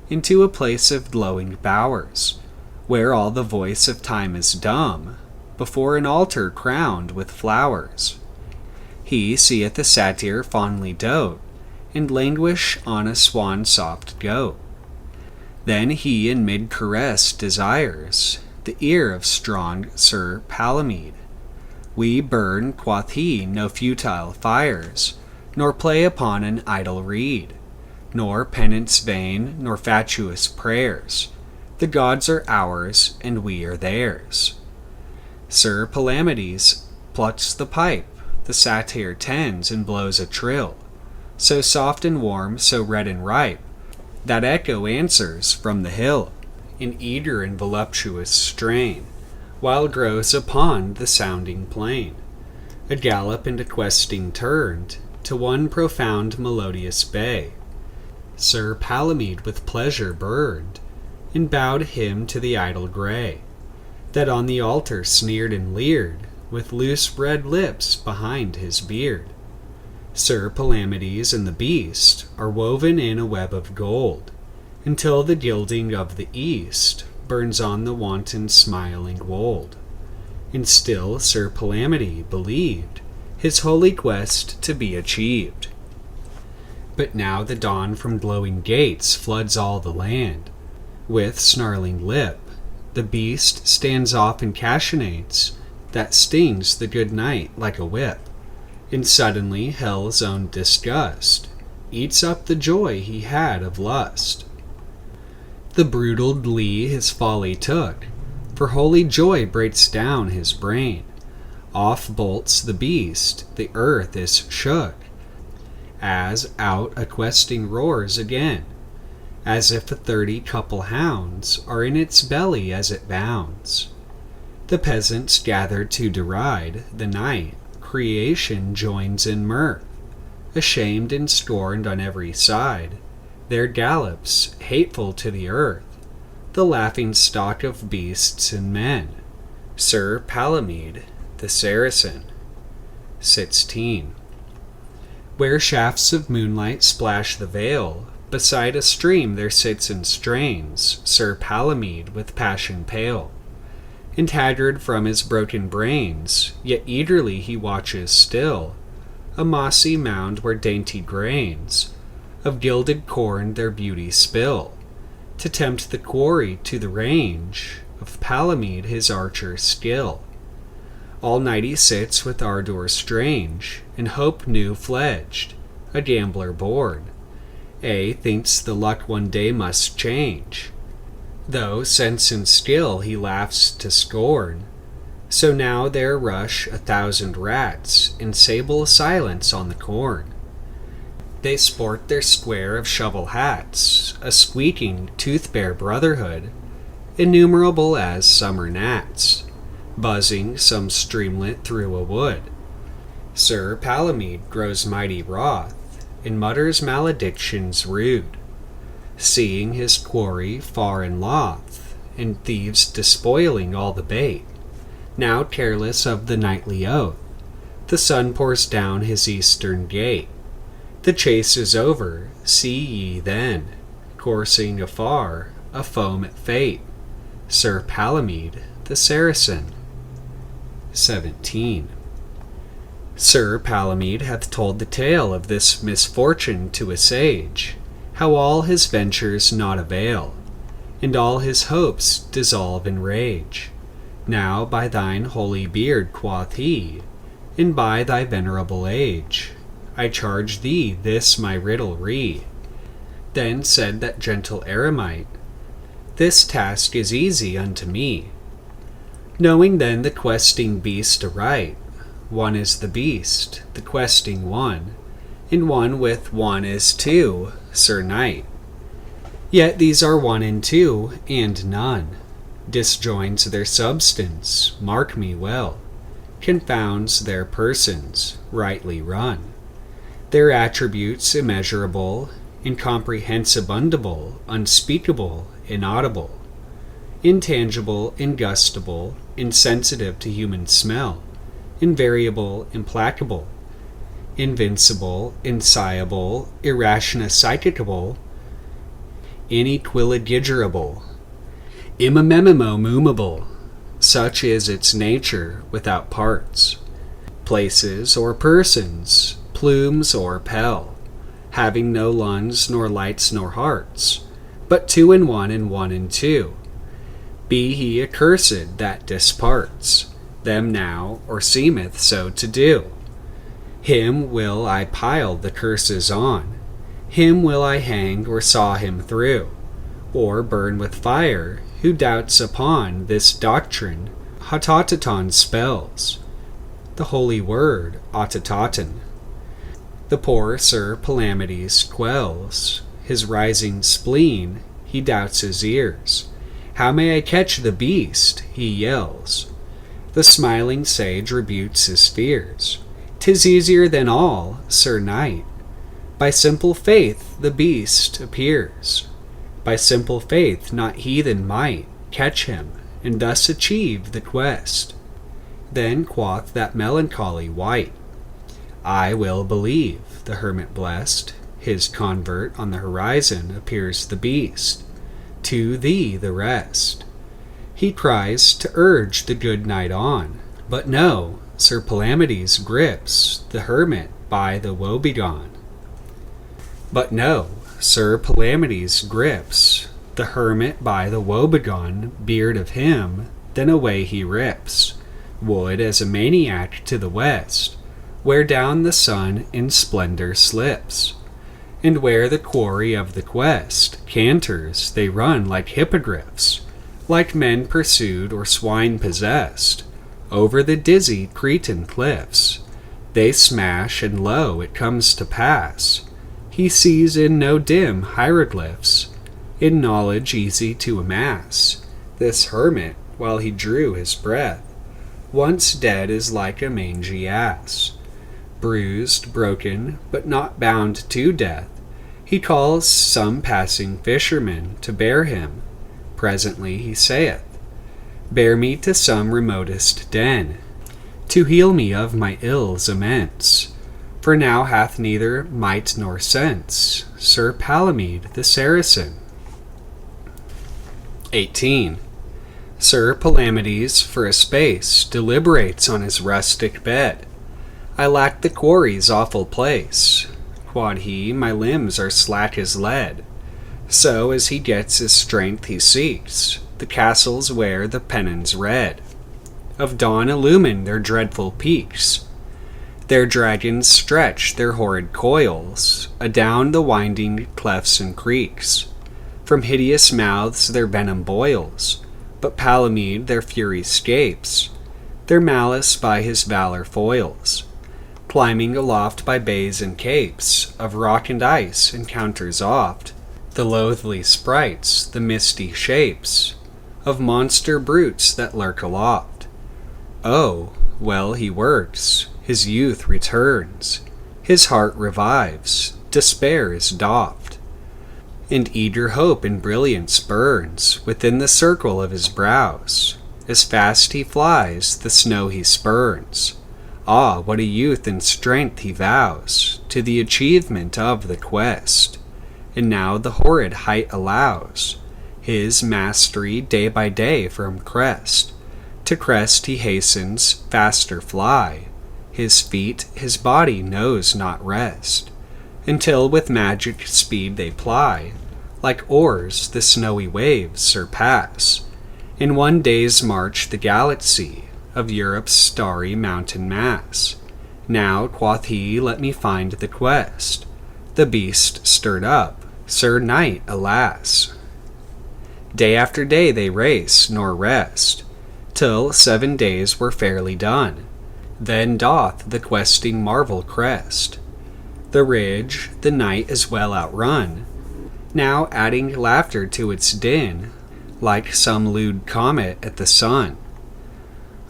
into a place of glowing bowers, where all the voice of time is dumb, before an altar crowned with flowers. He seeth the satyr fondly dote, and languish on a swan-soft goat. Then he in mid-caress desires the ear of strong Sir Palamede. We burn, quoth he, no futile fires, nor play upon an idle reed, nor penance vain, nor fatuous prayers. The gods are ours, and we are theirs. Sir Palamedes plucks the pipe, the satyr tends and blows a trill, so soft and warm, so red and ripe, that echo answers from the hill, in eager and voluptuous strain, while grows upon the sounding plain. A gallop and a questing turned to one profound melodious bay. Sir Palamedes with pleasure burned, and bowed him to the idol grey, that on the altar sneered and leered, with loose red lips behind his beard. Sir Palamedes and the beast are woven in a web of gold, until the gilding of the east burns on the wanton smiling wold. And still Sir Palamedes believed his holy quest to be achieved. But now the dawn from glowing gates floods all the land. With snarling lip, the beast stands off and cachinnates that stings the good knight like a whip. And suddenly hell's own disgust eats up the joy he had of lust. The brutal glee his folly took, for holy joy breaks down his brain. Off bolts the beast, the earth is shook, as out a questing roars again, as if 30 couple hounds are in its belly as it bounds. The peasants gather to deride the night, creation joins in mirth. Ashamed and scorned on every side, their gallops, hateful to the earth, the laughing stock of beasts and men. Sir Palamedes the Saracen. 16. Where shafts of moonlight splash the vale, beside a stream there sits and strains Sir Palamedes with passion pale, and haggard from his broken brains, yet eagerly he watches still a mossy mound where dainty grains of gilded corn their beauty spill, to tempt the quarry to the range of Palamedes his archer's skill. All night he sits with ardour strange, and hope new-fledged, a gambler born. Thinks the luck one day must change, though sense and skill he laughs to scorn. So now there rush 1,000 rats in sable silence on the corn. They sport their square of shovel hats, a squeaking tooth-bare brotherhood, innumerable as summer gnats, buzzing some streamlet through a wood. Sir Palamedes grows mighty wroth, and mutters maledictions rude, seeing his quarry far and loth, and thieves despoiling all the bait. Now careless of the nightly oath, the sun pours down his eastern gate. The chase is over, see ye then, coursing afar, a foam at fate, Sir Palamedes the Saracen. 17. Sir Palamedes hath told the tale of this misfortune to a sage, how all his ventures not avail, and all his hopes dissolve in rage. Now by thine holy beard, quoth he, and by thy venerable age, I charge thee this my riddle ree. Then said that gentle eremite, this task is easy unto me. Knowing then the questing beast aright, one is the beast, the questing one, and one with one is two, Sir Knight. Yet these are one and two, and none disjoins their substance, mark me well, confounds their persons, rightly run. Their attributes immeasurable, incomprehensible, unspeakable, inaudible, intangible, ingustable, insensitive to human smell, invariable, implacable, invincible, insciable, irrationopsychicable, inequiligible, immemimo-movable. Such is its nature without parts, places or persons, plumes or pell, having no lungs nor lights nor hearts, but two in one and one in two. Be he accursed that disparts them now, or seemeth so to do. Him will I pile the curses on, him will I hang or saw him through, or burn with fire, who doubts upon this doctrine Hotataton spells, the holy word Otataton. The poor Sir Palamedes quells his rising spleen, he doubts his ears. How may I catch the beast? He yells. The smiling sage rebukes his fears. "'Tis easier than all, Sir Knight. By simple faith the beast appears. By simple faith not heathen might catch him, and thus achieve the quest." Then quoth that melancholy wight, "I will believe," the hermit blessed. His convert on the horizon appears the beast. To thee the rest. He tries to urge the good knight on, but no, Sir Palamedes grips the hermit by the woebegone. But no, Sir Palamedes grips the hermit by the woebegone beard of him, then away he rips, wood as a maniac to the west, where down the sun in splendor slips, and where the quarry of the quest canters, they run like hippogriffs, like men pursued or swine possessed, over the dizzy Cretan cliffs. They smash, and lo, it comes to pass, he sees in no dim hieroglyphs, in knowledge easy to amass, this hermit, while he drew his breath, once dead is like a mangy ass, bruised, broken, but not bound to death. He calls some passing fisherman to bear him. Presently he saith, "Bear me to some remotest den, to heal me of my ills immense, for now hath neither might nor sense Sir Palamedes the Saracen." 18. Sir Palamedes for a space deliberates on his rustic bed. "I lack the quarry's awful place," quod he, "my limbs are slack as lead." So as he gets his strength he seeks the castles where the pennons red of dawn illumine their dreadful peaks. Their dragons stretch their horrid coils adown the winding clefts and creeks. From hideous mouths their venom boils, but Palamedes their fury scapes, their malice by his valor foils. Climbing aloft by bays and capes of rock and ice encounters oft the loathly sprites, the misty shapes of monster brutes that lurk aloft. Oh, well he works, his youth returns, his heart revives, despair is doffed, and eager hope in brilliance burns within the circle of his brows. As fast he flies, the snow he spurns. Ah, what a youth and strength he vows to the achievement of the quest! And now the horrid height allows his mastery day by day from crest to crest he hastens, faster fly. His feet, his body knows not rest, until with magic speed they ply, like oars the snowy waves surpass. In one day's march the galaxy of Europe's starry mountain mass. Now, quoth he, let me find the quest. The beast stirred up, Sir Knight, alas! Day after day they race, nor rest, till 7 days were fairly done. Then doth the questing marvel crest. The ridge the night is well outrun, now adding laughter to its din, like some lewd comet at the sun.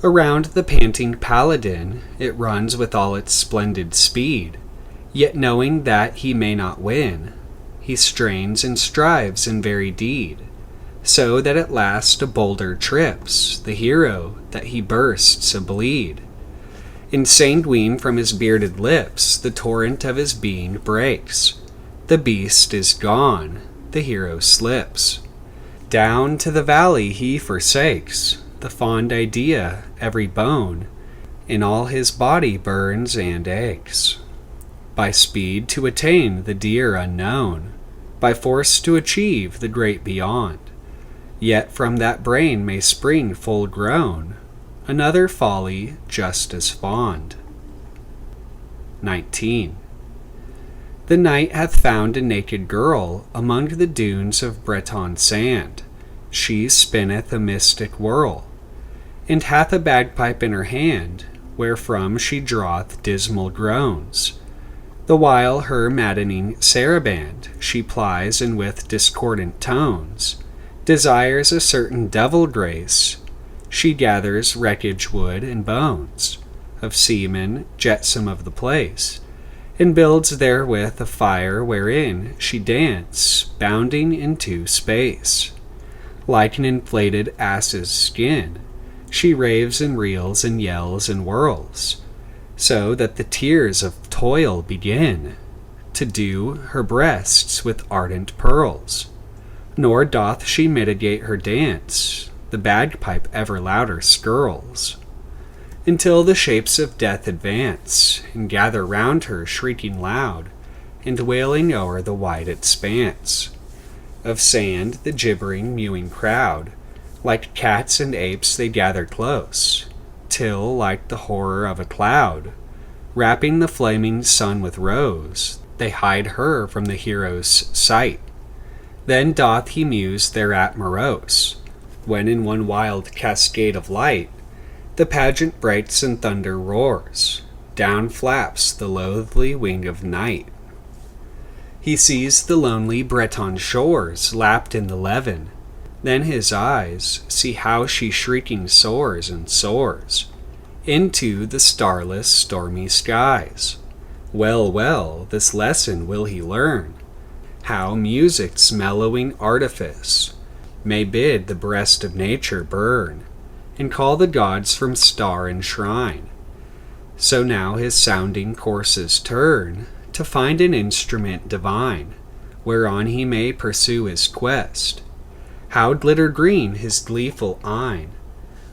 Around the panting paladin it runs with all its splendid speed, yet knowing that he may not win, he strains and strives in very deed, so that at last a boulder trips the hero that he bursts a bleed. Insanguine from his bearded lips the torrent of his being breaks. The beast is gone, the hero slips. Down to the valley he forsakes, the fond idea every bone in all his body burns and aches. By speed to attain the dear unknown, by force to achieve the great beyond, yet from that brain may spring full grown another folly just as fond. 19. The knight hath found a naked girl among the dunes of Breton sand. She spinneth a mystic whirl, and hath a bagpipe in her hand, wherefrom she draweth dismal groans. The while her maddening saraband she plies, and with discordant tones desires a certain devil grace She gathers wreckage wood and bones of seamen jetsam of the place, and builds therewith a fire wherein she dance, bounding into space. Like an inflated ass's skin, she raves and reels and yells and whirls, so that the tears of toil begin to dew her breasts with ardent pearls. Nor doth she mitigate her dance, the bagpipe ever louder skirls, until the shapes of death advance, and gather round her shrieking loud, and wailing o'er the wide expanse of sand the gibbering mewing crowd. Like cats and apes they gather close, till, like the horror of a cloud, wrapping the flaming sun with rose, they hide her from the hero's sight. Then doth he muse thereat morose, when in one wild cascade of light the pageant breaks and thunder roars, down flaps the loathly wing of night. He sees the lonely Breton shores lapped in the levin, then his eyes see how she shrieking soars and soars into the starless stormy skies. Well, well, this lesson will he learn, how music's mellowing artifice may bid the breast of nature burn, and call the gods from star and shrine. So now his sounding courses turn, to find an instrument divine, whereon he may pursue his quest. How glitter green his gleeful eyne,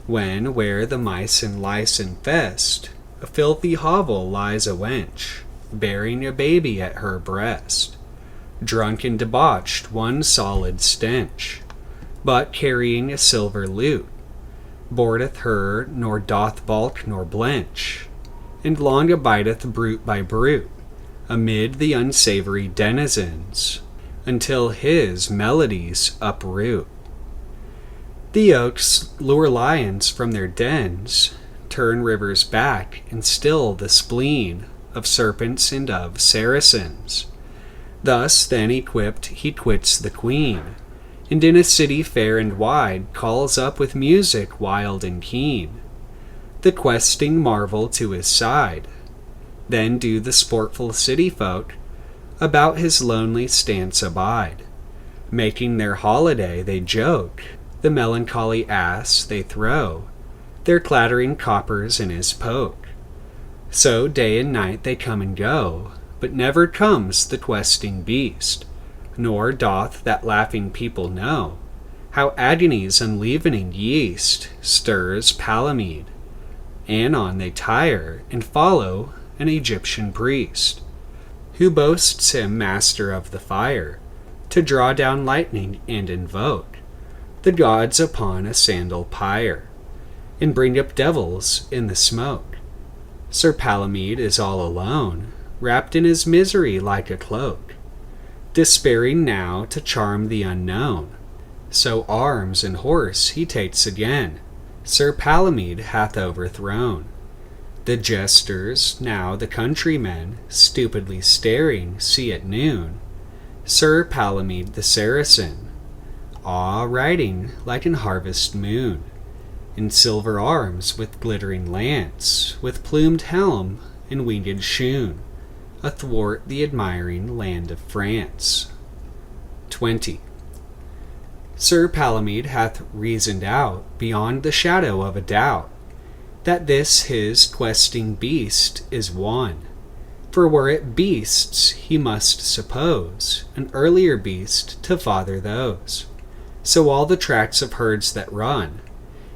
when, where the mice and lice infest, a filthy hovel lies a wench, bearing a baby at her breast, drunk and debauched one solid stench, but carrying a silver lute, boardeth her, nor doth balk nor blench, and long abideth brute by brute, amid the unsavory denizens, until his melodies uproot. The oaks lure lions from their dens, turn rivers back, and still the spleen of serpents and of Saracens. Thus then equipped he quits the queen, and in a city fair and wide calls up with music wild and keen the questing marvel to his side. Then do the sportful city folk about his lonely stance abide, making their holiday they joke, the melancholy ass they throw their clattering coppers in his poke. So day and night they come and go, but never comes the questing beast, nor doth that laughing people know how agony's unleavening yeast stirs Palamede. Anon they tire and follow an Egyptian priest, who boasts him master of the fire, to draw down lightning and invoke the gods upon a sandal pyre, and bring up devils in the smoke. Sir Palamede is all alone, wrapped in his misery like a cloak, despairing now to charm the unknown. So arms and horse he takes again, Sir Palamede hath overthrown. The jesters, now the countrymen, stupidly staring, see at noon Sir Palamedes the Saracen, riding like an harvest moon, in silver arms with glittering lance, with plumed helm and winged shoon, athwart the admiring land of France. 20. Sir Palamede hath reasoned out, beyond the shadow of a doubt, that this his questing beast is one. For were it beasts, he must suppose an earlier beast to father those. So all the tracks of herds that run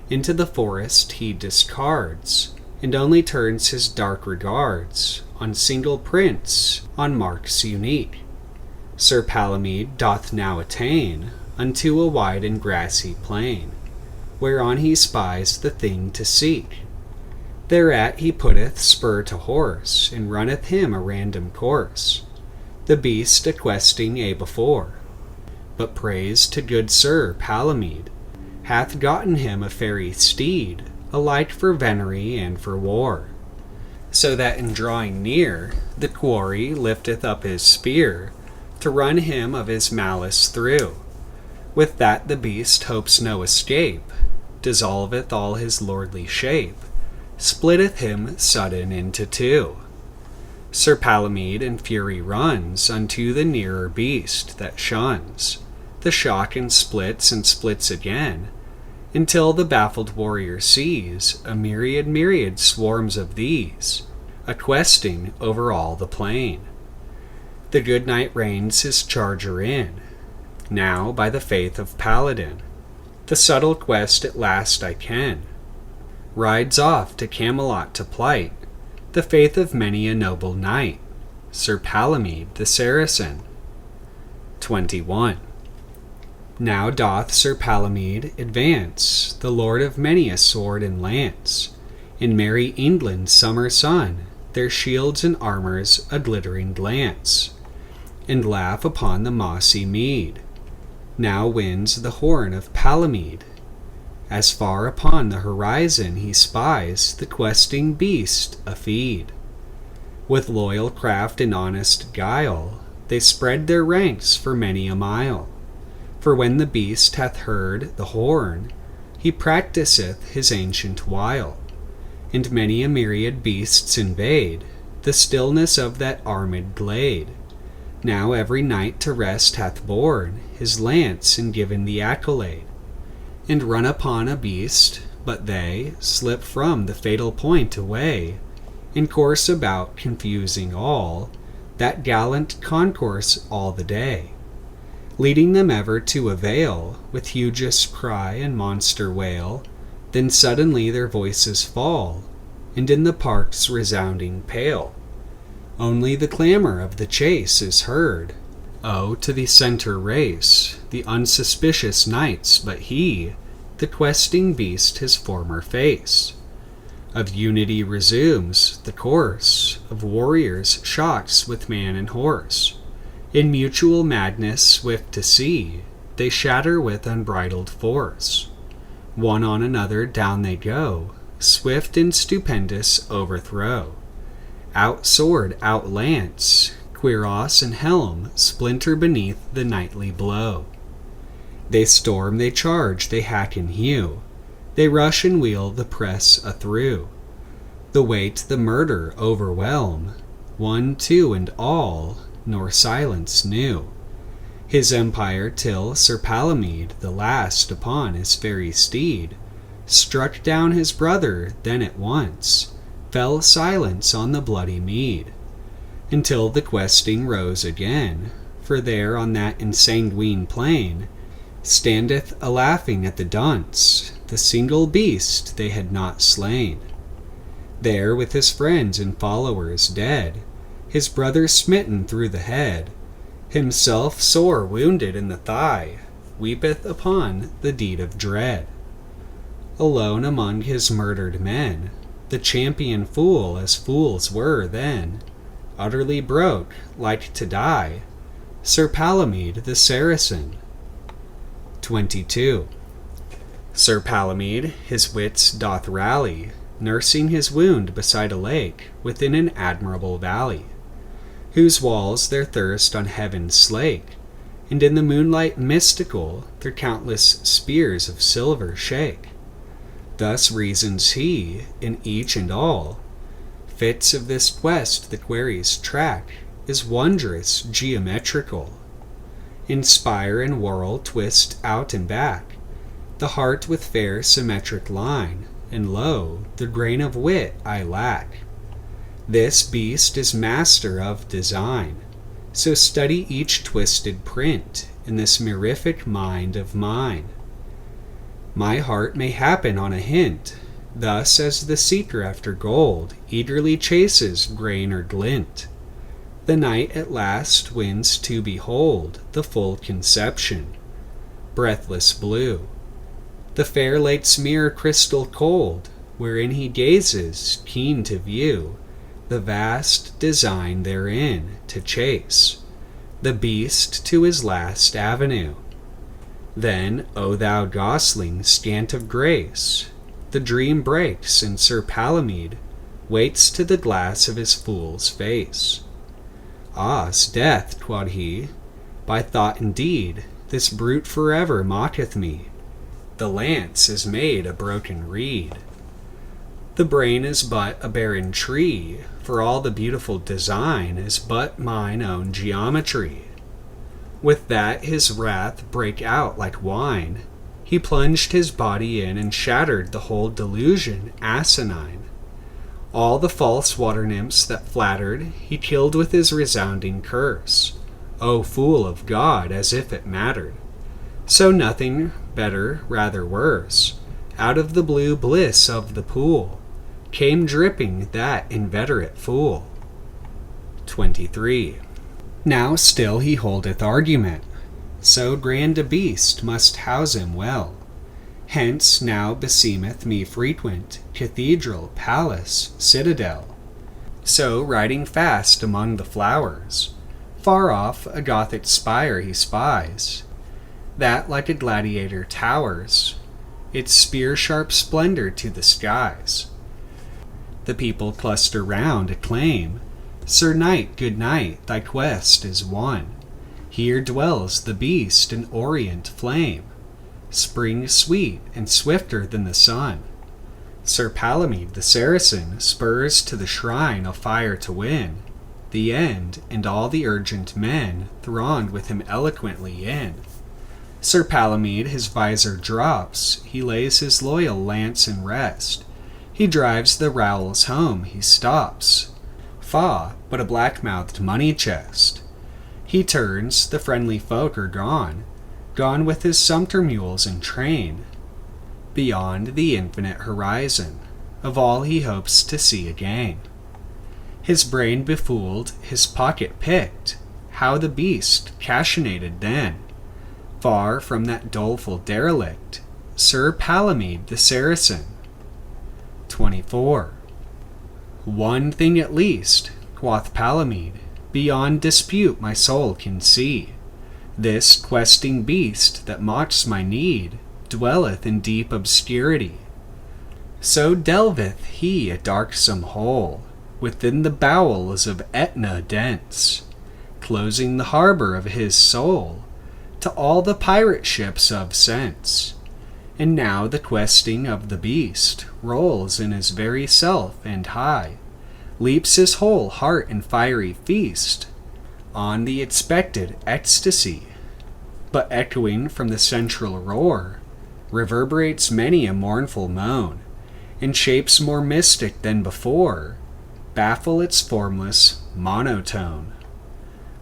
into the forest he discards, and only turns his dark regards on single prints, on marks unique. Sir Palamede doth now attain unto a wide and grassy plain, whereon he spies the thing to seek. Thereat he putteth spur to horse, and runneth him a random course, the beast a-questing a before. But praise to good Sir Palamede hath gotten him a fairy steed, alike for venery and for war, so that in drawing near, the quarry lifteth up his spear, to run him of his malice through. With that the beast hopes no escape, dissolveth all his lordly shape, splitteth him sudden into two. Sir Palamede in fury runs unto the nearer beast that shuns the shock, and splits again, until the baffled warrior sees a myriad swarms of these, a-questing over all the plain. The good knight reins his charger in, now by the faith of Paladin, the subtle quest at last I ken, rides off to Camelot to plight the faith of many a noble knight, Sir Palamedes the Saracen. 21. Now doth Sir Palamede advance, the lord of many a sword and lance, in merry England's summer sun, their shields and armors a glittering glance, and laugh upon the mossy mead. Now winds the horn of Palamede, as far upon the horizon he spies the questing beast a-feed. With loyal craft and honest guile, they spread their ranks for many a mile. For when the beast hath heard the horn, he practiseth his ancient wile, and many a myriad beasts invade the stillness of that armed glade. Now every knight to rest hath borne his lance and given the accolade, and run upon a beast, but they slip from the fatal point away, and course about confusing all that gallant concourse all the day, leading them ever to a vale with hugest cry and monster wail. Then suddenly their voices fall, and in the park's resounding peal only the clamor of the chase is heard. Oh, to the center race the unsuspicious knights, but he, the questing beast, his former face of unity resumes the course of warriors shocks with man and horse. In mutual madness swift to see, they shatter with unbridled force. One on another down they go, swift and stupendous overthrow. Out sword, out lance, cuirass and helm splinter beneath the knightly blow. They storm, they charge, they hack and hew, they rush and wheel the press a-through. The weight, the murder overwhelm, one, two, and all, nor silence knew his empire, till Sir Palamede, the last upon his fairy steed, struck down his brother. Then at once fell silence on the bloody mead, until the questing rose again. For there on that ensanguined plain standeth a-laughing at the dunce the single beast they had not slain. There with his friends and followers dead, his brother smitten through the head, himself sore wounded in the thigh, weepeth upon the deed of dread. Alone among his murdered men, the champion fool, as fools were then, utterly broke, like to die, Sir Palamedes the Saracen. 22. Sir Palamede his wits doth rally, nursing his wound beside a lake within an admirable valley, whose walls their thirst on heaven slake, and in the moonlight mystical their countless spears of silver shake. Thus reasons he in each and all fits of this quest. The query's track is wondrous geometrical. In spire and whorl, twist out and back, the heart with fair symmetric line, and lo, the grain of wit I lack. This beast is master of design, so study each twisted print in this mirific mind of mine. My heart may happen on a hint, thus as the seeker after gold eagerly chases grain or glint. The night at last wins to behold the full conception, breathless blue, the fair lake's mirror crystal cold, wherein he gazes, keen to view the vast design therein to chase the beast to his last avenue. Then, O thou gosling scant of grace, the dream breaks, and Sir Palamede waits to the glass of his fool's face. Ah, 'sdeath, quod he, by thought and deed, this brute forever mocketh me. the lance is made a broken reed. The brain is but a barren tree, for all the beautiful design is but mine own geometry. With that his wrath brake out like wine, he plunged his body in and shattered the whole delusion asinine. All the false water nymphs that flattered, he killed with his resounding curse. O fool of God, as if it mattered! So nothing better, rather worse, out of the blue bliss of the pool, came dripping that inveterate fool. 23. Now still he holdeth argument, so grand a beast must house him well. Hence now beseemeth me frequent cathedral, palace, citadel. So riding fast among the flowers, far off a Gothic spire he spies, that like a gladiator towers, its spear-sharp splendor to the skies. The people cluster round, acclaim, Sir Knight, good night, thy quest is won. Here dwells the beast in orient flame, spring sweet and swifter than the sun. Sir Palamedes the Saracen spurs to the shrine a fire to win the end, and all the urgent men thronged with him eloquently in. Sir Palamedes his visor drops, he lays his loyal lance in rest. He drives the rowels home, he stops. Faugh, but a black-mouthed money chest. He turns, the friendly folk are gone, gone with his sumpter mules and train, beyond the infinite horizon of all he hopes to see again. His brain befooled, his pocket picked, how the beast cachinated then, far from that doleful derelict, Sir Palamedes the Saracen. 24. One thing at least, quoth Palamedes, beyond dispute my soul can see. This questing beast that mocks my need dwelleth in deep obscurity. So delveth he a darksome hole within the bowels of Etna dense, closing the harbor of his soul to all the pirate ships of sense. And now the questing of the beast rolls in his very self, and high leaps his whole heart in fiery feast on the expected ecstasy. But echoing from the central roar reverberates many a mournful moan, and shapes more mystic than before baffle its formless monotone.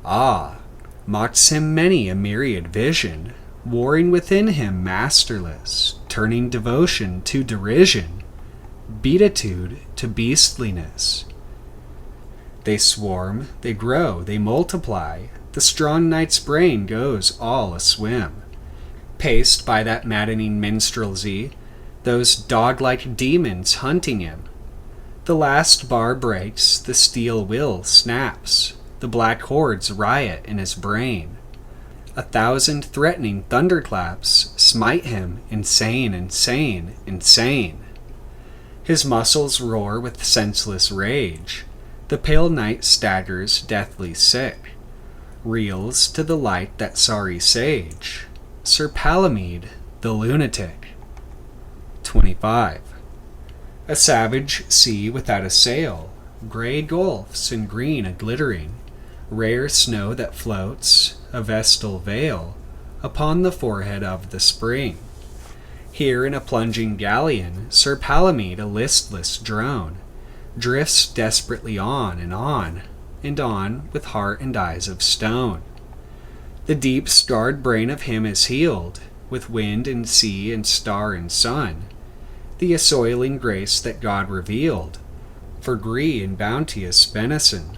Ah, mocks him many a myriad vision, warring within him masterless, turning devotion to derision, beatitude to beastliness. They swarm, they grow, they multiply, the strong knight's brain goes all aswim, paced by that maddening minstrelsy, those dog-like demons hunting him. The last bar breaks, the steel will snaps, the black hordes riot in his brain. 1,000 threatening thunderclaps smite him, insane, insane, insane. His muscles roar with senseless rage. The pale knight staggers deathly sick, reels to the light that sorry sage, Sir Palamedes the lunatic. 25. A savage sea without a sail, grey gulfs and green a glittering, rare snow that floats, a vestal veil, upon the forehead of the spring. Here in a plunging galleon, Sir Palamedes, a listless drone, drifts desperately on, and on, with heart and eyes of stone. The deep scarred brain of him is healed, with wind and sea and star and sun, the assoiling grace that God revealed, for gree and bounteous benison.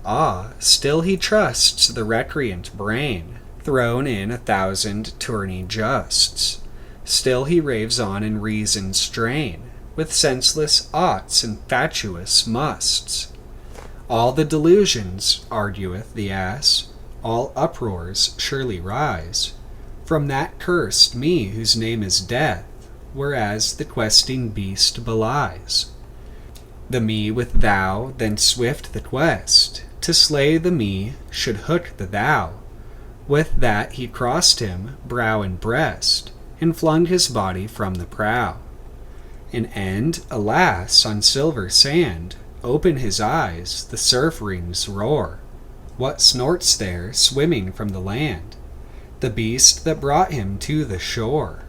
Ah, still he trusts the recreant brain, thrown in 1,000 tourney justs. Still he raves on in reason's strain, with senseless oughts and fatuous musts. All the delusions, argueth the ass, all uproars surely rise from that cursed me whose name is death, whereas the questing beast belies. The me with thou, then swift the quest, to slay the me should hook the thou. With that he crossed him, brow and breast, and flung his body from the prow. And end, alas, on silver sand, open his eyes, the surf rings roar. What snorts there, swimming from the land? The beast that brought him to the shore.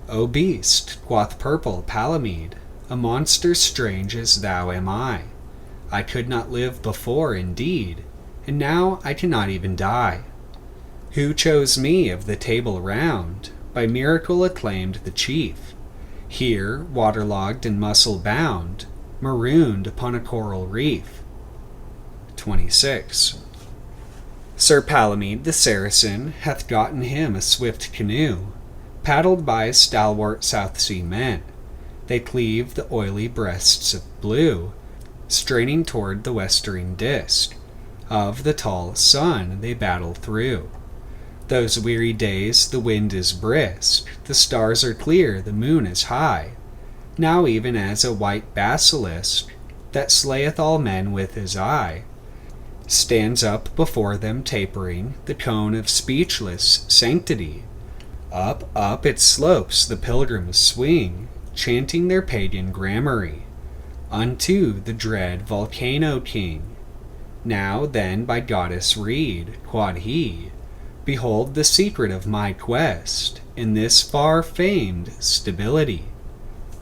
O beast, quoth purple Palamede, a monster strange as thou am I. I could not live before, indeed, and now I cannot even die. Who chose me of the Table Round, by miracle acclaimed the chief, here, waterlogged and muscle-bound, marooned upon a coral reef? 26. Sir Palamede the Saracen hath gotten him a swift canoe, paddled by stalwart South Sea men. They cleave the oily breasts of blue, straining toward the westering disk of the tall sun they battle through. Those weary days the wind is brisk, the stars are clear, the moon is high, now even as a white basilisk, that slayeth all men with his eye, stands up before them tapering, the cone of speechless sanctity. Up, up its slopes the pilgrims swing, chanting their pagan gramarye, unto the dread volcano king. Now then by goddess reed, quod he, behold the secret of my quest, in this far-famed stability.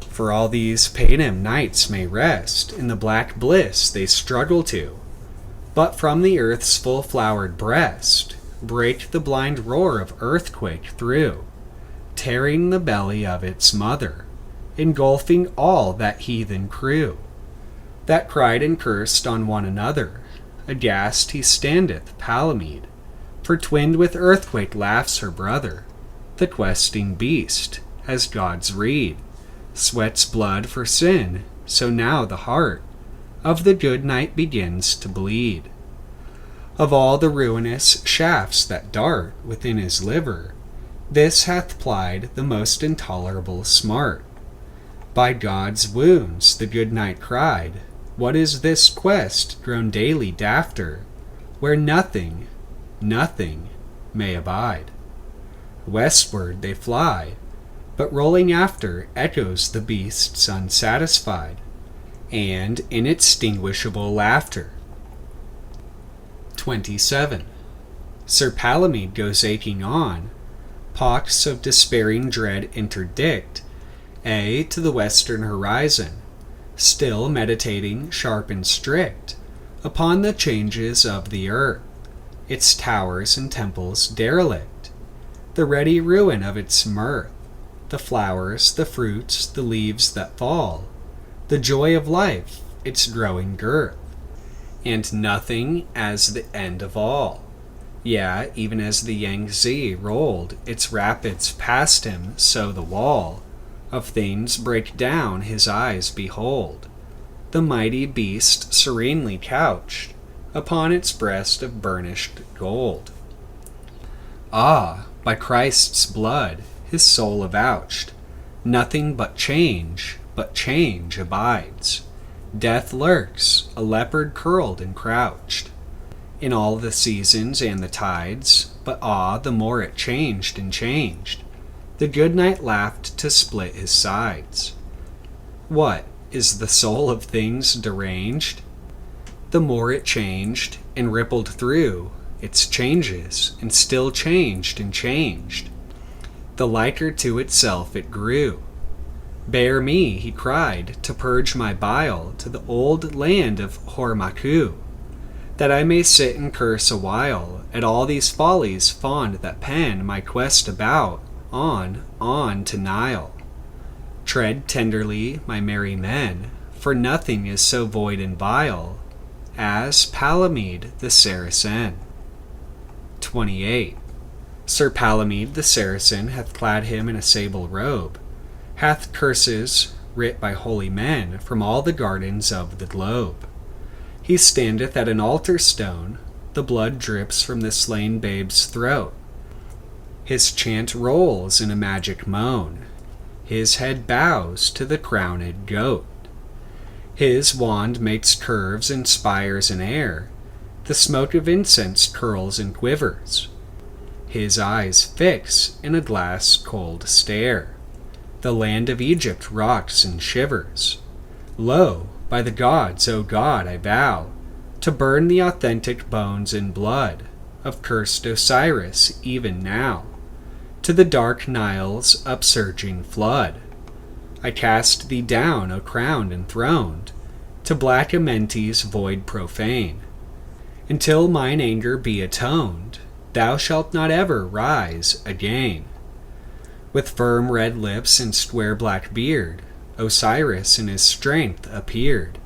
For all these Paynim nights may rest in the black bliss they struggle to, but from the earth's full-flowered breast break the blind roar of earthquake through, tearing the belly of its mother, engulfing all that heathen crew, that cried and cursed on one another. Aghast he standeth, Palamede, for twinned with earthquake laughs her brother. The questing beast, as gods read, sweats blood for sin, so now the heart of the good knight begins to bleed. Of all the ruinous shafts that dart within his liver, this hath plied the most intolerable smart. By God's wounds, the good knight cried, what is this quest grown daily dafter, where nothing, nothing may abide? Westward they fly, but rolling after echoes the beast's unsatisfied and inextinguishable laughter. 27. Sir Palamede goes aching on, pox of despairing dread interdict, to the western horizon, still meditating sharp and strict upon the changes of the earth, its towers and temples derelict, the ready ruin of its mirth, the flowers, the fruits, the leaves that fall, the joy of life, its growing girth, and nothing as the end of all. Yea, even as the Yangtze rolled its rapids past him, so the wall of things break down his eyes behold, the mighty beast serenely couched upon its breast of burnished gold. Ah, by Christ's blood his soul avouched, nothing but change abides. Death lurks, a leopard curled and crouched, in all the seasons and the tides, but the more it changed and changed, the good knight laughed to split his sides. What, is the soul of things deranged? The more it changed and rippled through its changes, and still changed and changed, the liker to itself it grew. Bear me, he cried, to purge my bile to the old land of Hormaku, that I may sit and curse a while at all these follies fond that pen my quest about, on to Nile. Tread tenderly, my merry men, for nothing is so void and vile as Palamedes the Saracen. 28. Sir Palamedes the Saracen hath clad him in a sable robe, hath curses writ by holy men from all the gardens of the globe. He standeth at an altar stone, the blood drips from the slain babe's throat. His chant rolls in a magic moan, his head bows to the crowned goat. His wand makes curves and spires in air, the smoke of incense curls and quivers. his eyes fix in a glass cold stare. The land of Egypt rocks and shivers. Lo, by the gods, O God, I vow to burn the authentic bones and blood of cursed Osiris even now, to the dark Nile's upsurging flood. I cast thee down, O crowned and throned, to black Amente's void profane. Until mine anger be atoned, thou shalt not ever rise again. With firm red lips and square black beard, Osiris in his strength appeared.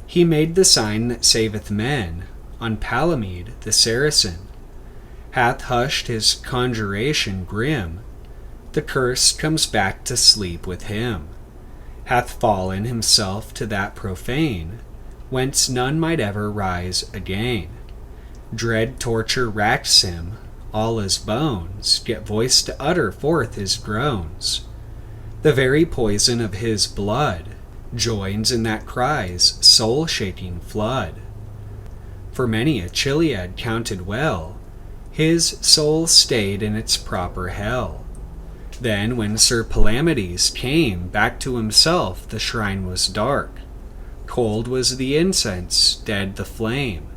He made the sign that saveth men on Palamedes the Saracen, hath hushed his conjuration grim. The cursed comes back to sleep with him, hath fallen himself to that profane, whence none might ever rise again. Dread torture racks him, all his bones get voice to utter forth his groans. The very poison of his blood joins in that cry's soul-shaking flood. For many a Chiliad counted well, his soul stayed in its proper hell. Then when Sir Palamedes came back to himself, the shrine was dark. Cold was the incense, dead the flame.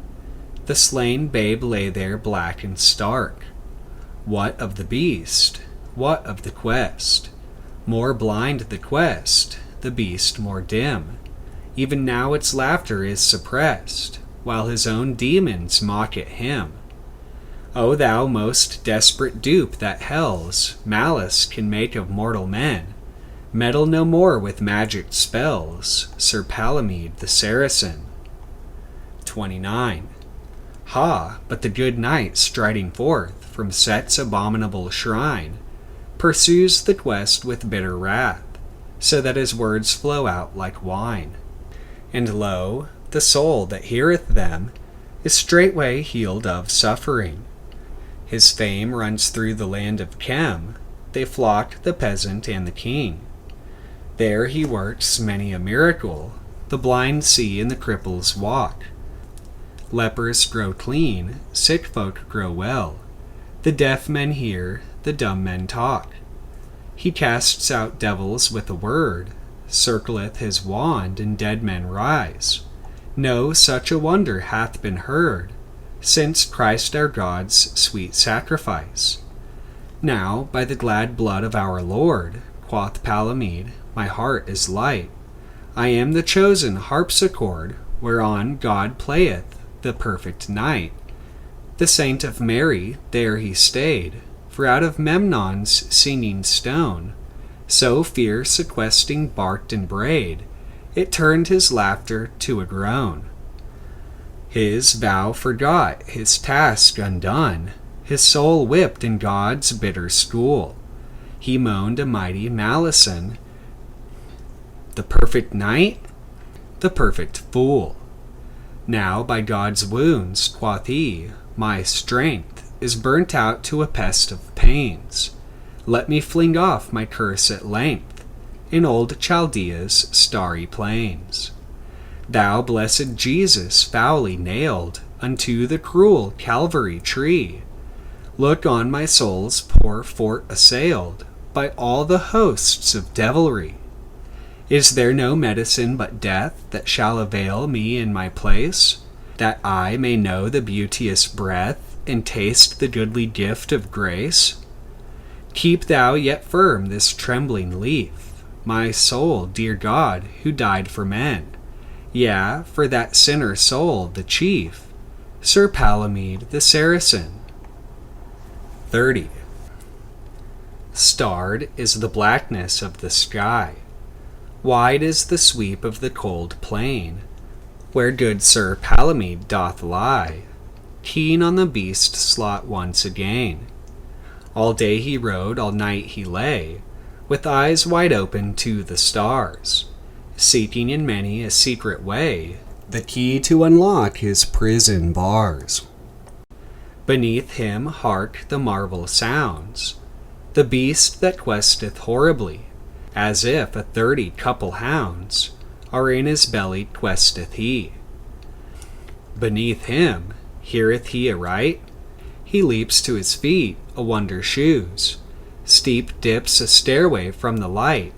The slain babe lay there black and stark. What of the beast? What of the quest? More blind the quest, the beast more dim. Even now its laughter is suppressed, while his own demons mock at him. O thou most desperate dupe that hell's malice can make of mortal men, meddle no more with magic spells, Sir Palamedes the Saracen. 29. Ha, but the good knight striding forth from Set's abominable shrine pursues the quest with bitter wrath, so that his words flow out like wine. And lo, the soul that heareth them is straightway healed of suffering. His fame runs through the land of Chem, they flock the peasant and the king. There he works many a miracle, the blind see and the cripples walk. Lepers grow clean, sick folk grow well, the deaf men hear, the dumb men talk. He casts out devils with a word, circleth his wand, and dead men rise. No such a wonder hath been heard since Christ our God's sweet sacrifice. Now, by the glad blood of our Lord, quoth Palamedes, my heart is light. I am the chosen harpsichord, whereon God playeth the perfect night. The saint of Mary, there he stayed, for out of Memnon's singing stone, so fierce a questing barked and brayed, it turned his laughter to a groan. His vow forgot, his task undone, his soul whipped in God's bitter school. He moaned a mighty malison, the perfect knight, the perfect fool. Now by God's wounds, quoth he, my strength is burnt out to a pest of pains. Let me fling off my curse at length in old Chaldea's starry plains. Thou blessed Jesus foully nailed unto the cruel Calvary tree, look on my soul's poor fort assailed by all the hosts of devilry. Is there no medicine but death that shall avail me in my place, that I may know the beauteous breath and taste the goodly gift of grace? Keep thou yet firm this trembling leaf, my soul, dear God, who died for men, yea, for that sinner soul, the chief, Sir Palamedes the Saracen. 30. Starred is the blackness of the sky, wide is the sweep of the cold plain, where good Sir Palamedes doth lie, keen on the beast slot once again. All day he rode, all night he lay, with eyes wide open to the stars, seeking in many a secret way the key to unlock his prison bars. Beneath him hark the marvel sounds, the beast that questeth horribly, as if 30 couple hounds are in his belly questeth he. Beneath him heareth he aright? He leaps to his feet, a wonder shews. Steep dips a stairway from the light,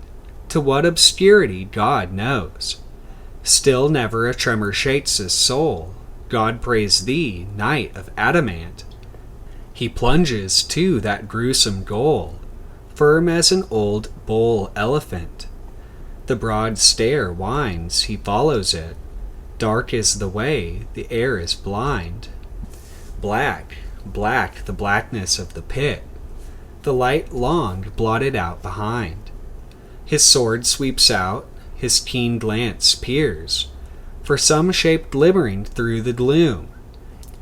to what obscurity God knows. Still never a tremor shakes his soul. God praise thee, knight of adamant. He plunges to that gruesome goal, firm as an old bull elephant. The broad stair winds, he follows it. Dark is the way, the air is blind. Black, black the blackness of the pit, the light long blotted out behind. His sword sweeps out, his keen glance peers, for some shape glimmering through the gloom.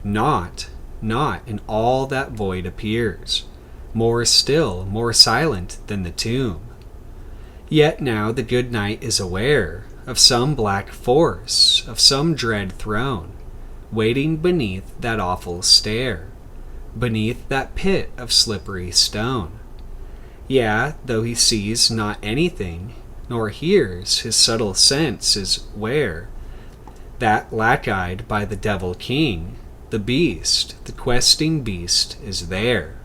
Naught in all that void appears, more still, more silent than the tomb. Yet now the good knight is aware of some black force, of some dread throne, waiting beneath that awful stair, beneath that pit of slippery stone. Yea, though he sees not anything, nor hears, his subtle sense is ware that, lack-eyed by the devil king, the beast, the questing beast, is there.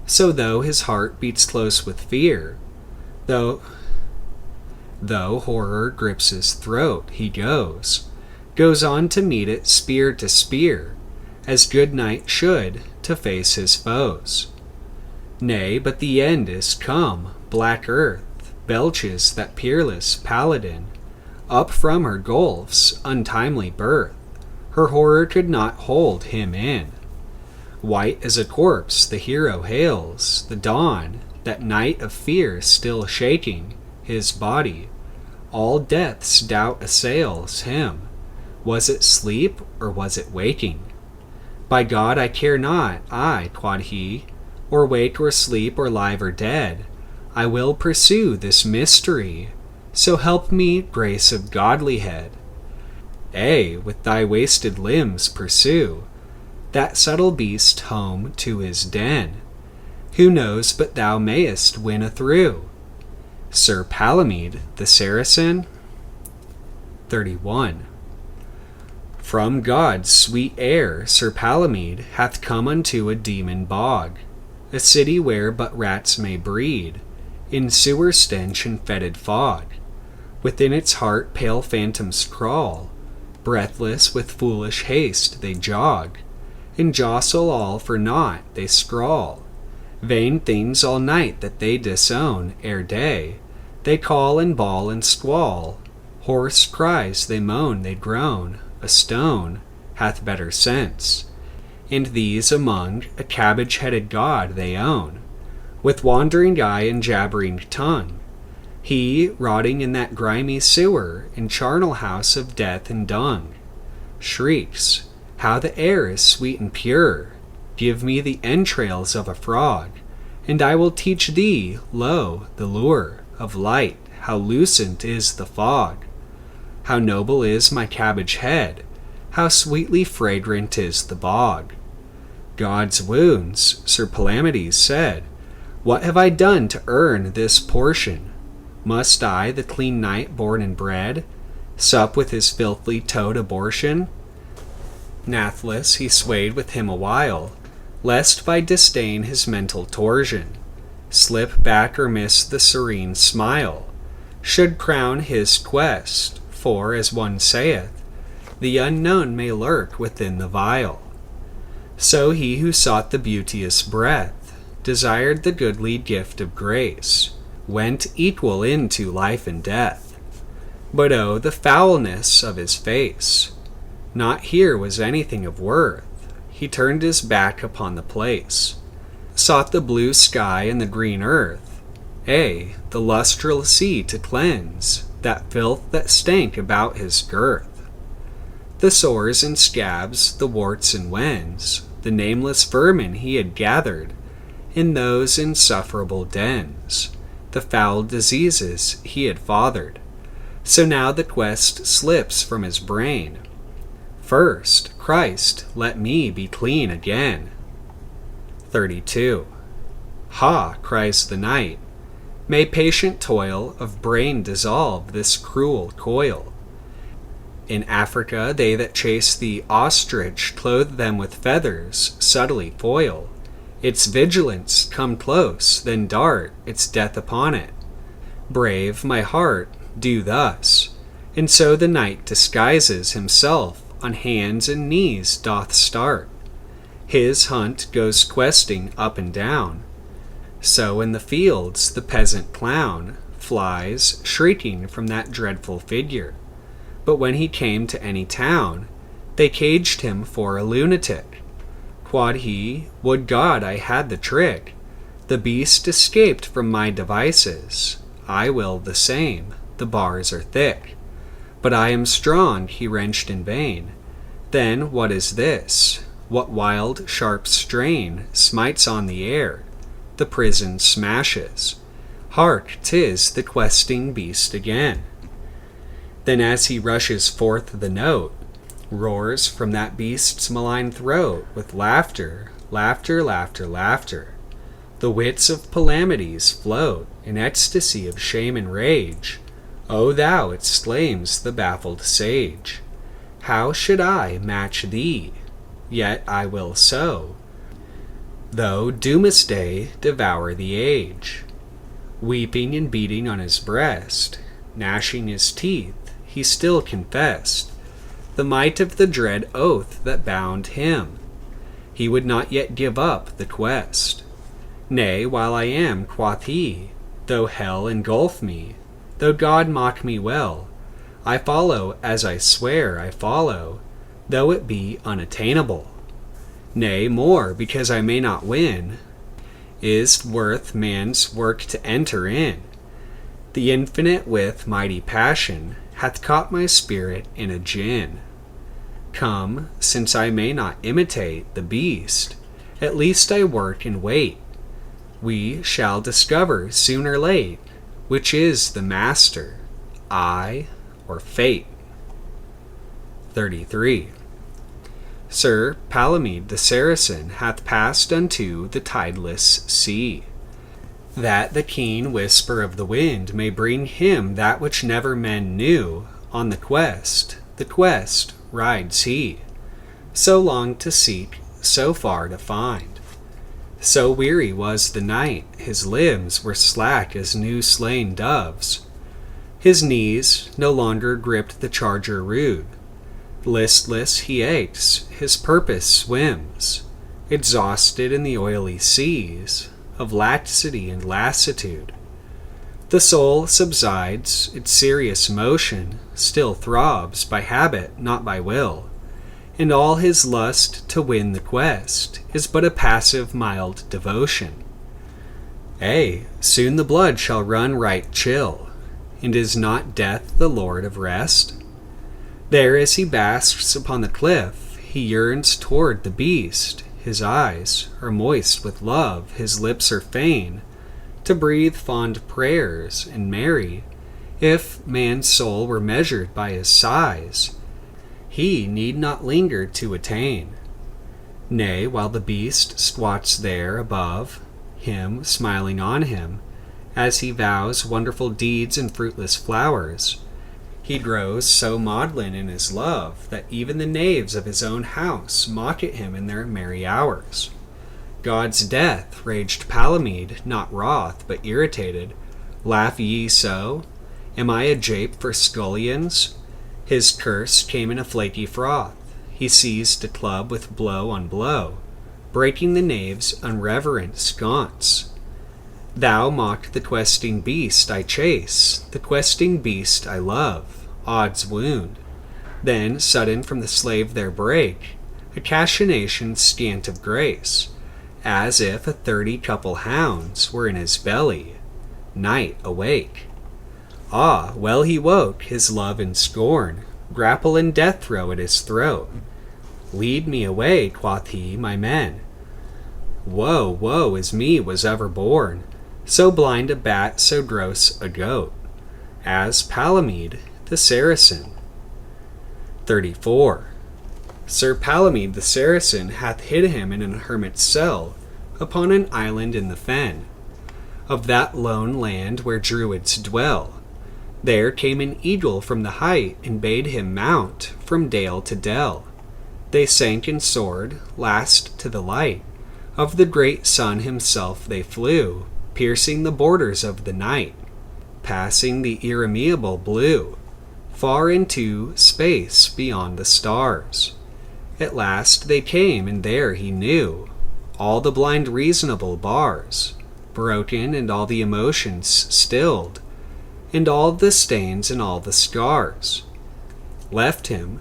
So though his heart beats close with fear, though horror grips his throat, he goes on to meet it spear to spear, as good knight should to face his foes. Nay, but the end is come, black earth belches that peerless paladin, up from her gulf's untimely birth, her horror could not hold him in. White as a corpse the hero hails the dawn, that night of fear still shaking his body. All death's doubt assails him. Was it sleep, or was it waking? By God, I care not, I, quod he, or wake or sleep, or live or dead. I will pursue this mystery, so help me grace of godlyhead. Ay, with thy wasted limbs pursue that subtle beast home to his den. Who knows but thou mayest win a through? Sir Palamedes the Saracen. 31. From God's sweet air Sir Palamedes hath come unto a demon bog, a city where but rats may breed, in sewer stench and fetid fog. Within its heart pale phantoms crawl, breathless with foolish haste they jog, and jostle all for naught they scrawl. Vain things all night that they disown ere day, they call and bawl and squall. Hoarse cries they moan, they groan, a stone hath better sense. And these among a cabbage-headed god they own, with wandering eye and jabbering tongue. He, rotting in that grimy sewer, in charnel house of death and dung, shrieks, how the air is sweet and pure. Give me the entrails of a frog, and I will teach thee, lo, the lure of light, how lucent is the fog. How noble is my cabbage head, how sweetly fragrant is the bog. God's wounds, Sir Palamedes said, what have I done to earn this portion? Must I, the clean knight born and bred, sup with his filthy toad abortion? Nathless he swayed with him awhile, lest by disdain his mental torsion slip back or miss the serene smile should crown his quest, for, as one saith, the unknown may lurk within the vial. So he who sought the beauteous breath, desired the goodly gift of grace, went equal into life and death. But oh, the foulness of his face! Not here was anything of worth. He turned his back upon the place, sought the blue sky and the green earth, ay, the lustral sea to cleanse that filth that stank about his girth. The sores and scabs, the warts and wens, the nameless vermin he had gathered in those insufferable dens, the foul diseases he had fathered. So now the quest slips from his brain. First, Christ, let me be clean again. 32. Ha, cries the knight, may patient toil of brain dissolve this cruel coil. In Africa they that chase the ostrich clothe them with feathers, subtly foil its vigilance, come close, then dart its death upon it. Brave, my heart, do thus, and so the knight disguises himself, on hands and knees doth start. His hunt goes questing up and down. So in the fields the peasant clown flies, shrieking from that dreadful figure. But when he came to any town, they caged him for a lunatic. Quod he, would God I had the trick. The beast escaped from my devices. I will the same, the bars are thick. But I am strong, he wrenched in vain. Then what is this? What wild, sharp strain smites on the air? The prison smashes. Hark, 'tis the questing beast again. Then as he rushes forth the note, roars from that beast's malign throat with laughter, laughter, laughter, laughter. The wits of Palamedes float in ecstasy of shame and rage. O thou, exclaims the baffled sage, how should I match thee? Yet I will so, though doomsday devour the age. Weeping and beating on his breast, gnashing his teeth, he still confessed the might of the dread oath that bound him. He would not yet give up the quest. Nay, while I am, quoth he, though hell engulf me, though God mock me well, I follow as I swear I follow, though it be unattainable. Nay, more, because I may not win, is worth man's work to enter in. The infinite with mighty passion hath caught my spirit in a gin. Come, since I may not imitate the beast, at least I work and wait. We shall discover soon or late which is the master, I or fate. 33. Sir Palamedes the Saracen hath passed unto the tideless sea, that the keen whisper of the wind may bring him that which never men knew. On the quest rides he, so long to seek, so far to find. So weary was the knight, his limbs were slack as new slain doves. His knees no longer gripped the charger rude. Listless he aches, his purpose swims, exhausted in the oily seas of laxity and lassitude. The soul subsides, its serious motion still throbs by habit, not by will, and all his lust to win the quest is but a passive mild devotion. Soon the blood shall run right chill, and is not death the lord of rest? There as he basks upon the cliff, he yearns toward the beast, his eyes are moist with love, his lips are fain to breathe fond prayers and marry. If man's soul were measured by his size, he need not linger to attain. Nay, while the beast squats there above him, smiling on him, as he vows wonderful deeds and fruitless flowers, he grows so maudlin in his love that even the knaves of his own house mock at him in their merry hours. God's death, raged Palamedes, not wroth, but irritated. Laugh ye so? Am I a jape for scullions? His curse came in a flaky froth. He seized a club with blow on blow, breaking the knave's unreverent sconce. Thou mocked the questing beast I chase, the questing beast I love, odds wound. Then sudden from the slave there brake a cachinnation scant of grace, as if 30 couple hounds were in his belly. Night awake. Ah, well he woke, his love in scorn, grapple and death throw at his throat. Lead me away, quoth he, my men. Woe, woe is me was ever born, so blind a bat, so gross a goat, as Palamedes the Saracen. 34. Sir Palamedes the Saracen hath hid him in an hermit's cell, upon an island in the fen, of that lone land where druids dwell. There came an eagle from the height, and bade him mount from dale to dell. They sank and soared, last to the light of the great sun himself they flew, piercing the borders of the night, passing the irremeable blue, far into space beyond the stars. At last they came, and there he knew all the blind reasonable bars broken, and all the emotions stilled, and all the stains and all the scars left him.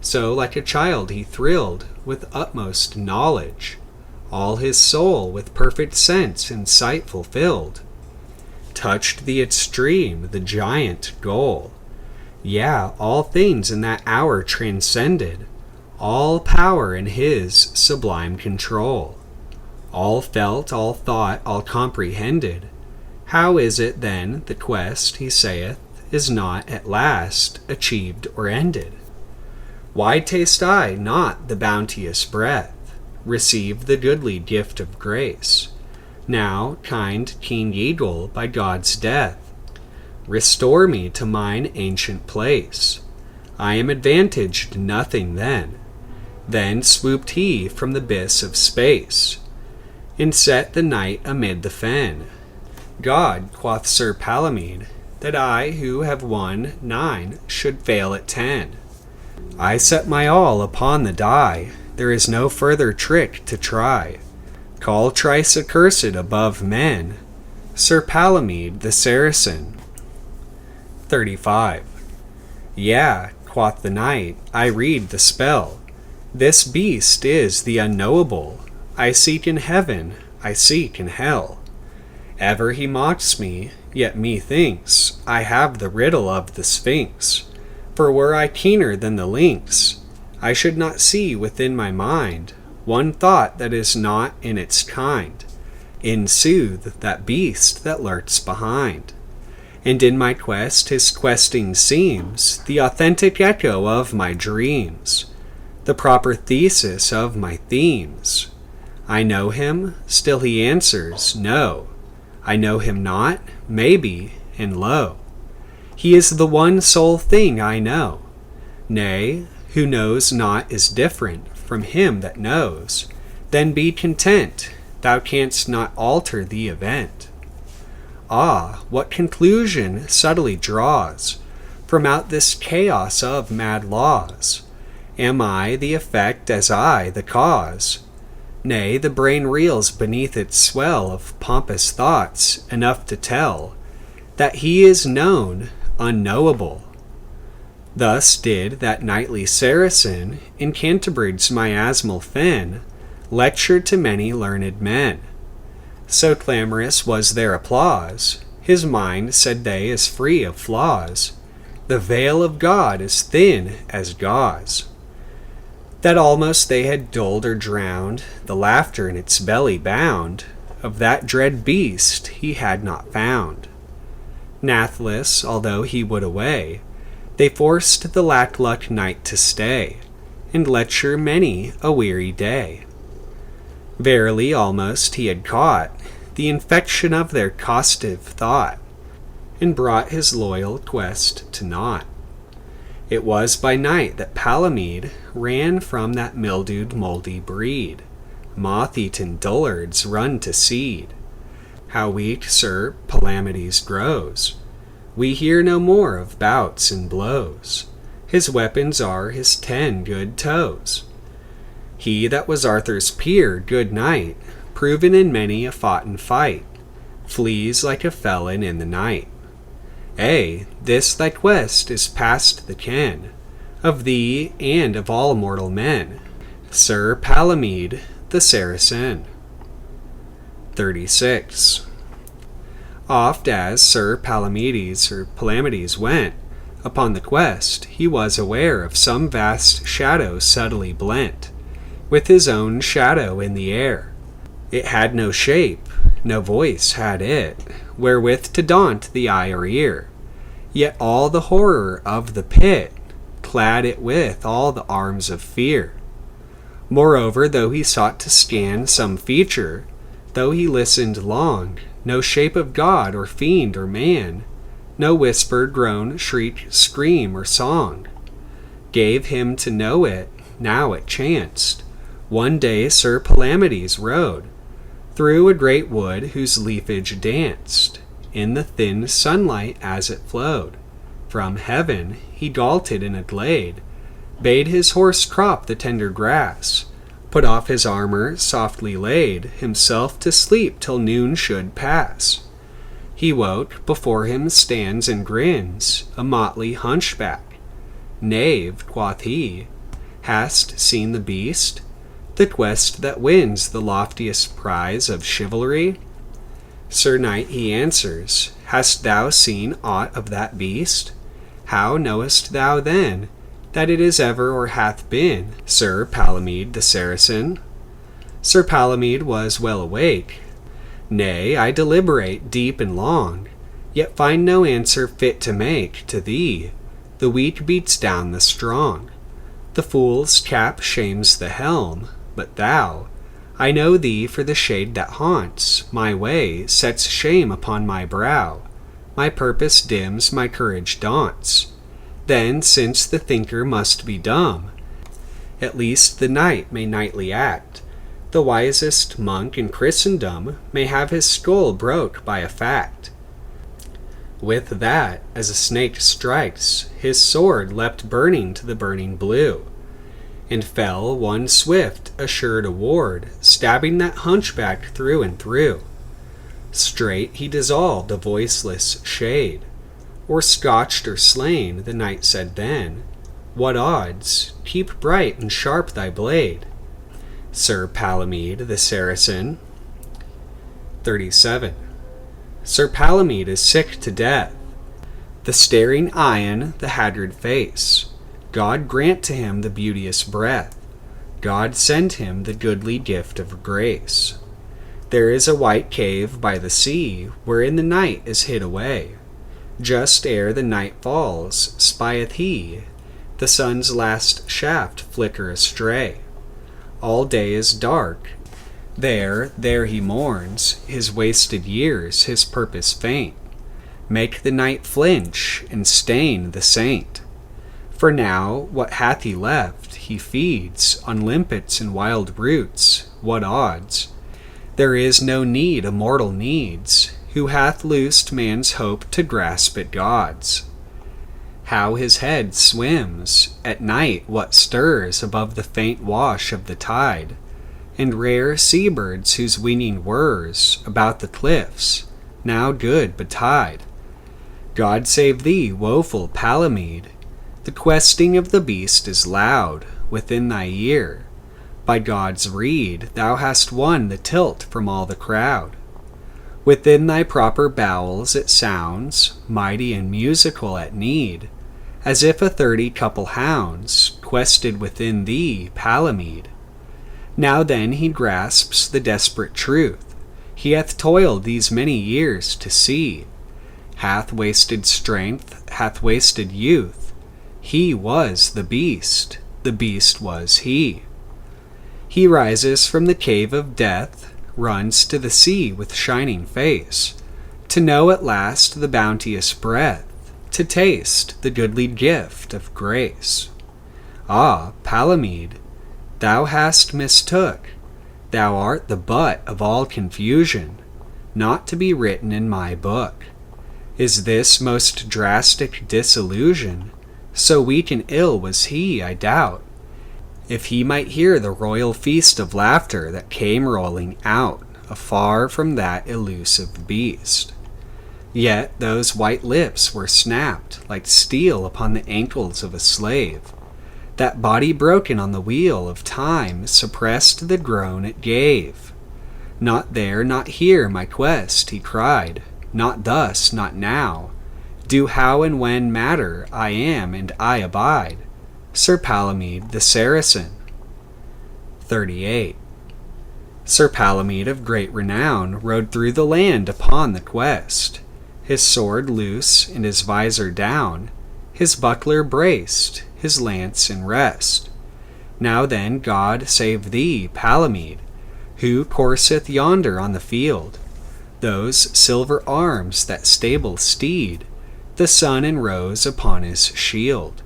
So like a child he thrilled with utmost knowledge, all his soul with perfect sense and sight fulfilled, touched the extreme, the giant goal. Yeah, all things in that hour transcended, all power in his sublime control. All felt, all thought, all comprehended. How is it then the quest, he saith, is not at last achieved or ended? Why taste I not the bounteous breath, receive the goodly gift of grace? Now, kind King Eagle, by God's death, restore me to mine ancient place. I am advantaged nothing then. Then swooped he from the abyss of space, and set the night amid the fen. God, quoth Sir Palamedes, that I who have won 9 should fail at 10. I set my all upon the die, there is no further trick to try. Call trice accursed above men, Sir Palamedes the Saracen. 35. Yea, quoth the knight, I read the spell. This beast is the unknowable. I seek in heaven, I seek in hell. Ever he mocks me, yet methinks I have the riddle of the Sphinx. For were I keener than the lynx, I should not see within my mind one thought that is not in its kind. In sooth, that beast that lurks behind. And in my quest his questing seems the authentic echo of my dreams, the proper thesis of my themes. I know him, still he answers, no. I know him not, maybe, and lo, he is the one sole thing I know. Nay, who knows not is different from him that knows. Then be content, thou canst not alter the event. Ah, what conclusion subtly draws from out this chaos of mad laws? Am I the effect as I the cause? Nay, the brain reels beneath its swell of pompous thoughts enough to tell that he is known, unknowable. Thus did that knightly Saracen in Canterbury's miasmal fen lecture to many learned men. So clamorous was their applause, his mind, said they, is free of flaws, the veil of God is thin as gauze, that almost they had dulled or drowned the laughter in its belly bound of that dread beast he had not found. Nathless, although he would away, they forced the lack-luck knight to stay, and lecture many a weary day. Verily, almost he had caught the infection of their costive thought, and brought his loyal quest to naught. It was by night that Palamedes ran from that mildewed, mouldy breed, moth-eaten dullards run to seed. How weak Sir Palamedes grows, we hear no more of bouts and blows. His weapons are his 10 good toes. He that was Arthur's peer, good knight, proven in many a foughten fight, flees like a felon in the night. Ay, this thy quest is past the ken of thee and of all mortal men, Sir Palamedes the Saracen. 36. Oft as Sir Palamedes went upon the quest, he was aware of some vast shadow subtly blent with his own shadow in the air. It had no shape, no voice had it, wherewith to daunt the eye or ear, yet all the horror of the pit clad it with all the arms of fear. Moreover, though he sought to scan some feature, though he listened long, no shape of God or fiend or man no whisper, groan, shriek, scream, or song. Gave him to know it, now it chanced. One day Sir Palamedes rode through a great wood whose leafage danced in the thin sunlight as it flowed. From heaven he halted in a glade, bade his horse crop the tender grass, put off his armor, softly laid himself to sleep till noon should pass. He woke, before him stands and grins a motley hunchback. Knave, quoth he, hast seen the beast, the quest that wins the loftiest prize of chivalry? Sir Knight, he answers, hast thou seen aught of that beast? How knowest thou then that it is ever or hath been Sir Palamedes the Saracen? Sir Palamedes was well awake. Nay, I deliberate deep and long, yet find no answer fit to make to thee. The weak beats down the strong. The fool's cap shames the helm, but thou, I know thee for the shade that haunts my way, sets shame upon my brow. My purpose dims, my courage daunts. Then, since the thinker must be dumb, at least the knight may knightly act. The wisest monk in Christendom may have his skull broke by a fact. With that, as a snake strikes, his sword leapt burning to the burning blue, and fell one swift, assured award, stabbing that hunchback through and through. Straight he dissolved a voiceless shade, or scotched or slain, the knight said then. What odds? Keep bright and sharp thy blade, Sir Palamedes the Saracen. 37. Sir Palamedes is sick to death. The staring eyen, the haggard face, God grant to him the beauteous breath. God send him the goodly gift of grace. There is a white cave by the sea, wherein the knight is hid away. Just ere the night falls, spieth he the sun's last shaft flicker astray. All day is dark. There he mourns his wasted years, his purpose faint. Make the knight flinch and stain the saint. For now, what hath he left? He feeds on limpets and wild roots. What odds? There is no need a mortal needs, who hath loosed man's hope to grasp at God's. How his head swims at night, what stirs above the faint wash of the tide, and rare seabirds whose winging whirs about the cliffs, now good betide. God save thee, woeful Palamedes, the questing of the beast is loud within thy ear. By God's rede thou hast won the tilt from all the crowd. Within thy proper bowels it sounds, mighty and musical at need, as if 30 couple hounds quested within thee, Palamedes. Now then he grasps the desperate truth, he hath toiled these many years to see, hath wasted strength, hath wasted youth. He was the beast was he. He rises from the cave of death, runs to the sea with shining face, to know at last the bounteous breath, to taste the goodly gift of grace. Ah, Palamedes, thou hast mistook, thou art the butt of all confusion, not to be written in my book. Is this most drastic disillusion? So weak and ill was he, I doubt, if he might hear the royal feast of laughter that came rolling out afar from that elusive beast. Yet those white lips were snapped like steel upon the ankles of a slave. That body broken on the wheel of time suppressed the groan it gave. Not there, not here, my quest, he cried, not thus, not now. Do how and when matter, I am and I abide, Sir Palamedes the Saracen. 38. Sir Palamedes of great renown rode through the land upon the quest, his sword loose and his visor down, his buckler braced, his lance in rest. Now then, God save thee, Palamedes, who courseth yonder on the field. Those silver arms, that stable steed, the sun and rose upon his shield.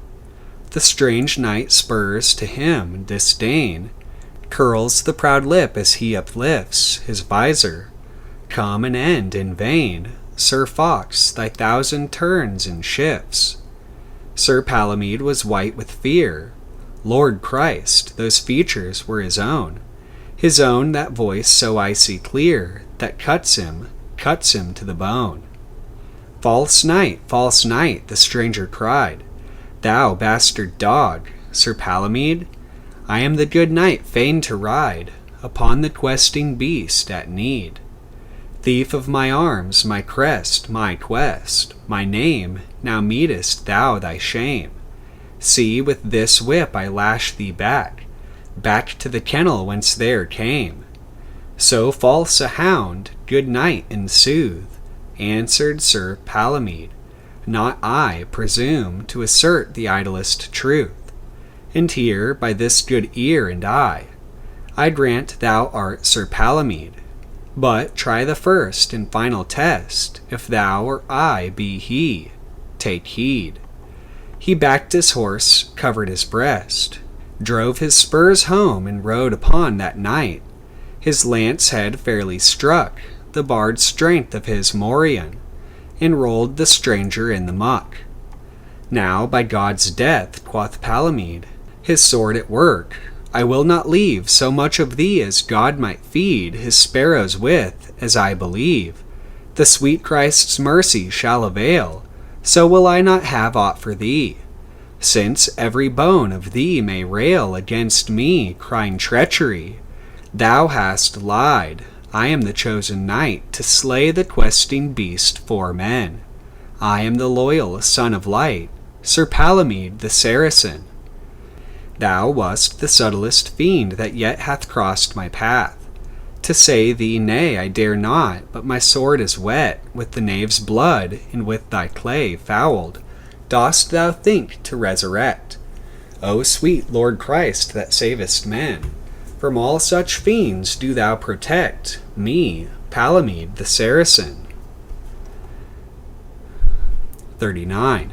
The strange knight spurs to him disdain, curls the proud lip as he uplifts his visor. Come and end in vain, Sir Fox, thy thousand turns and shifts. Sir Palamedes was white with fear. Lord Christ, those features were his own that voice so icy clear, that cuts him to the bone. False knight, the stranger cried, thou bastard dog, Sir Palamedes, I am the good knight fain to ride upon the questing beast at need. Thief of my arms, my crest, my quest, my name, now meetest thou thy shame. See, with this whip I lash thee back to the kennel whence there came. So false a hound, good knight, in sooth, answered Sir Palamedes, not I presume to assert the idlest truth. And here, by this good ear and eye, I grant thou art Sir Palamedes. But try the first and final test, if thou or I be he. Take heed. He backed his horse, covered his breast, drove his spurs home, and rode upon that knight. His lance head fairly struck the barred strength of his morion, and rolled the stranger in the muck. Now, by God's death, quoth Palamedes, his sword at work, I will not leave so much of thee as God might feed his sparrows with, as I believe. The sweet Christ's mercy shall avail, so will I not have aught for thee. Since every bone of thee may rail against me, crying treachery, thou hast lied. I am the chosen knight to slay the questing beast for men. I am the loyal son of light, Sir Palamedes the Saracen. Thou wast the subtlest fiend that yet hath crossed my path. To say thee nay I dare not, but my sword is wet with the knave's blood, and with thy clay fouled. Dost thou think to resurrect? O sweet Lord Christ that savest men, from all such fiends do thou protect me, Palamedes the Saracen. 39.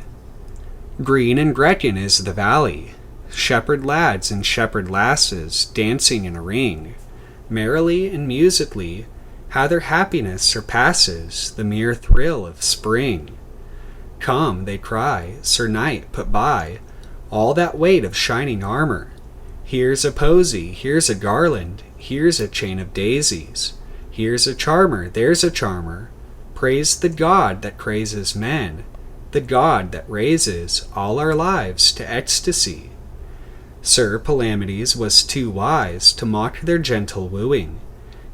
Green and Gretchen is the valley, shepherd lads and shepherd lasses dancing in a ring, merrily and musically, how their happiness surpasses the mere thrill of spring. Come, they cry, Sir Knight, put by all that weight of shining armor. Here's a posy, here's a garland, here's a chain of daisies. Here's a charmer, there's a charmer. Praise the God that crazes men, the God that raises all our lives to ecstasy. Sir Palamedes was too wise to mock their gentle wooing.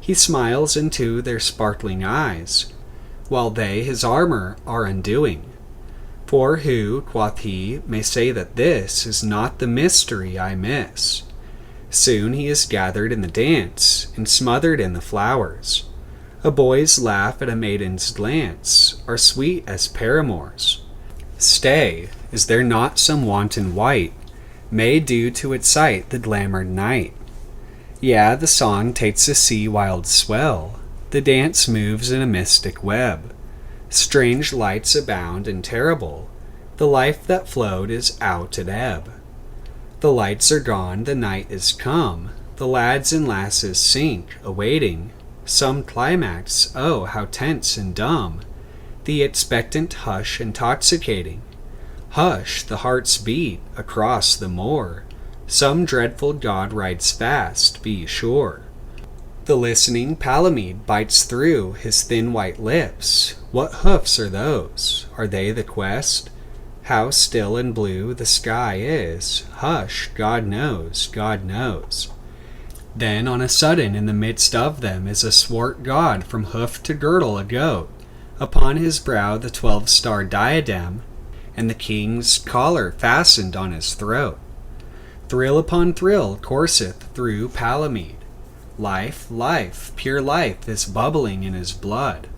He smiles into their sparkling eyes, while they his armor are undoing. For who, quoth he, may say that this is not the mystery I miss? Soon he is gathered in the dance, and smothered in the flowers. A boy's laugh at a maiden's glance are sweet as paramours. Stay, is there not some wanton wight may do to its sight the glamoured night? Yea, the song takes a sea-wild swell, the dance moves in a mystic web. Strange lights abound and terrible, the life that flowed is out at ebb. The lights are gone, the night is come, the lads and lasses sink, awaiting some climax, oh, how tense and dumb, the expectant hush intoxicating. Hush, the heart's beat across the moor, some dreadful god rides fast, be sure. The listening Palamedes bites through his thin white lips. What hoofs are those? Are they the quest? How still and blue the sky is. Hush, God knows, God knows. Then on a sudden in the midst of them is a swart god, from hoof to girdle a goat, upon his brow the 12-star diadem, and the king's collar fastened on his throat. Thrill upon thrill courseth through Palamedes. Life, life, pure life is bubbling in his blood.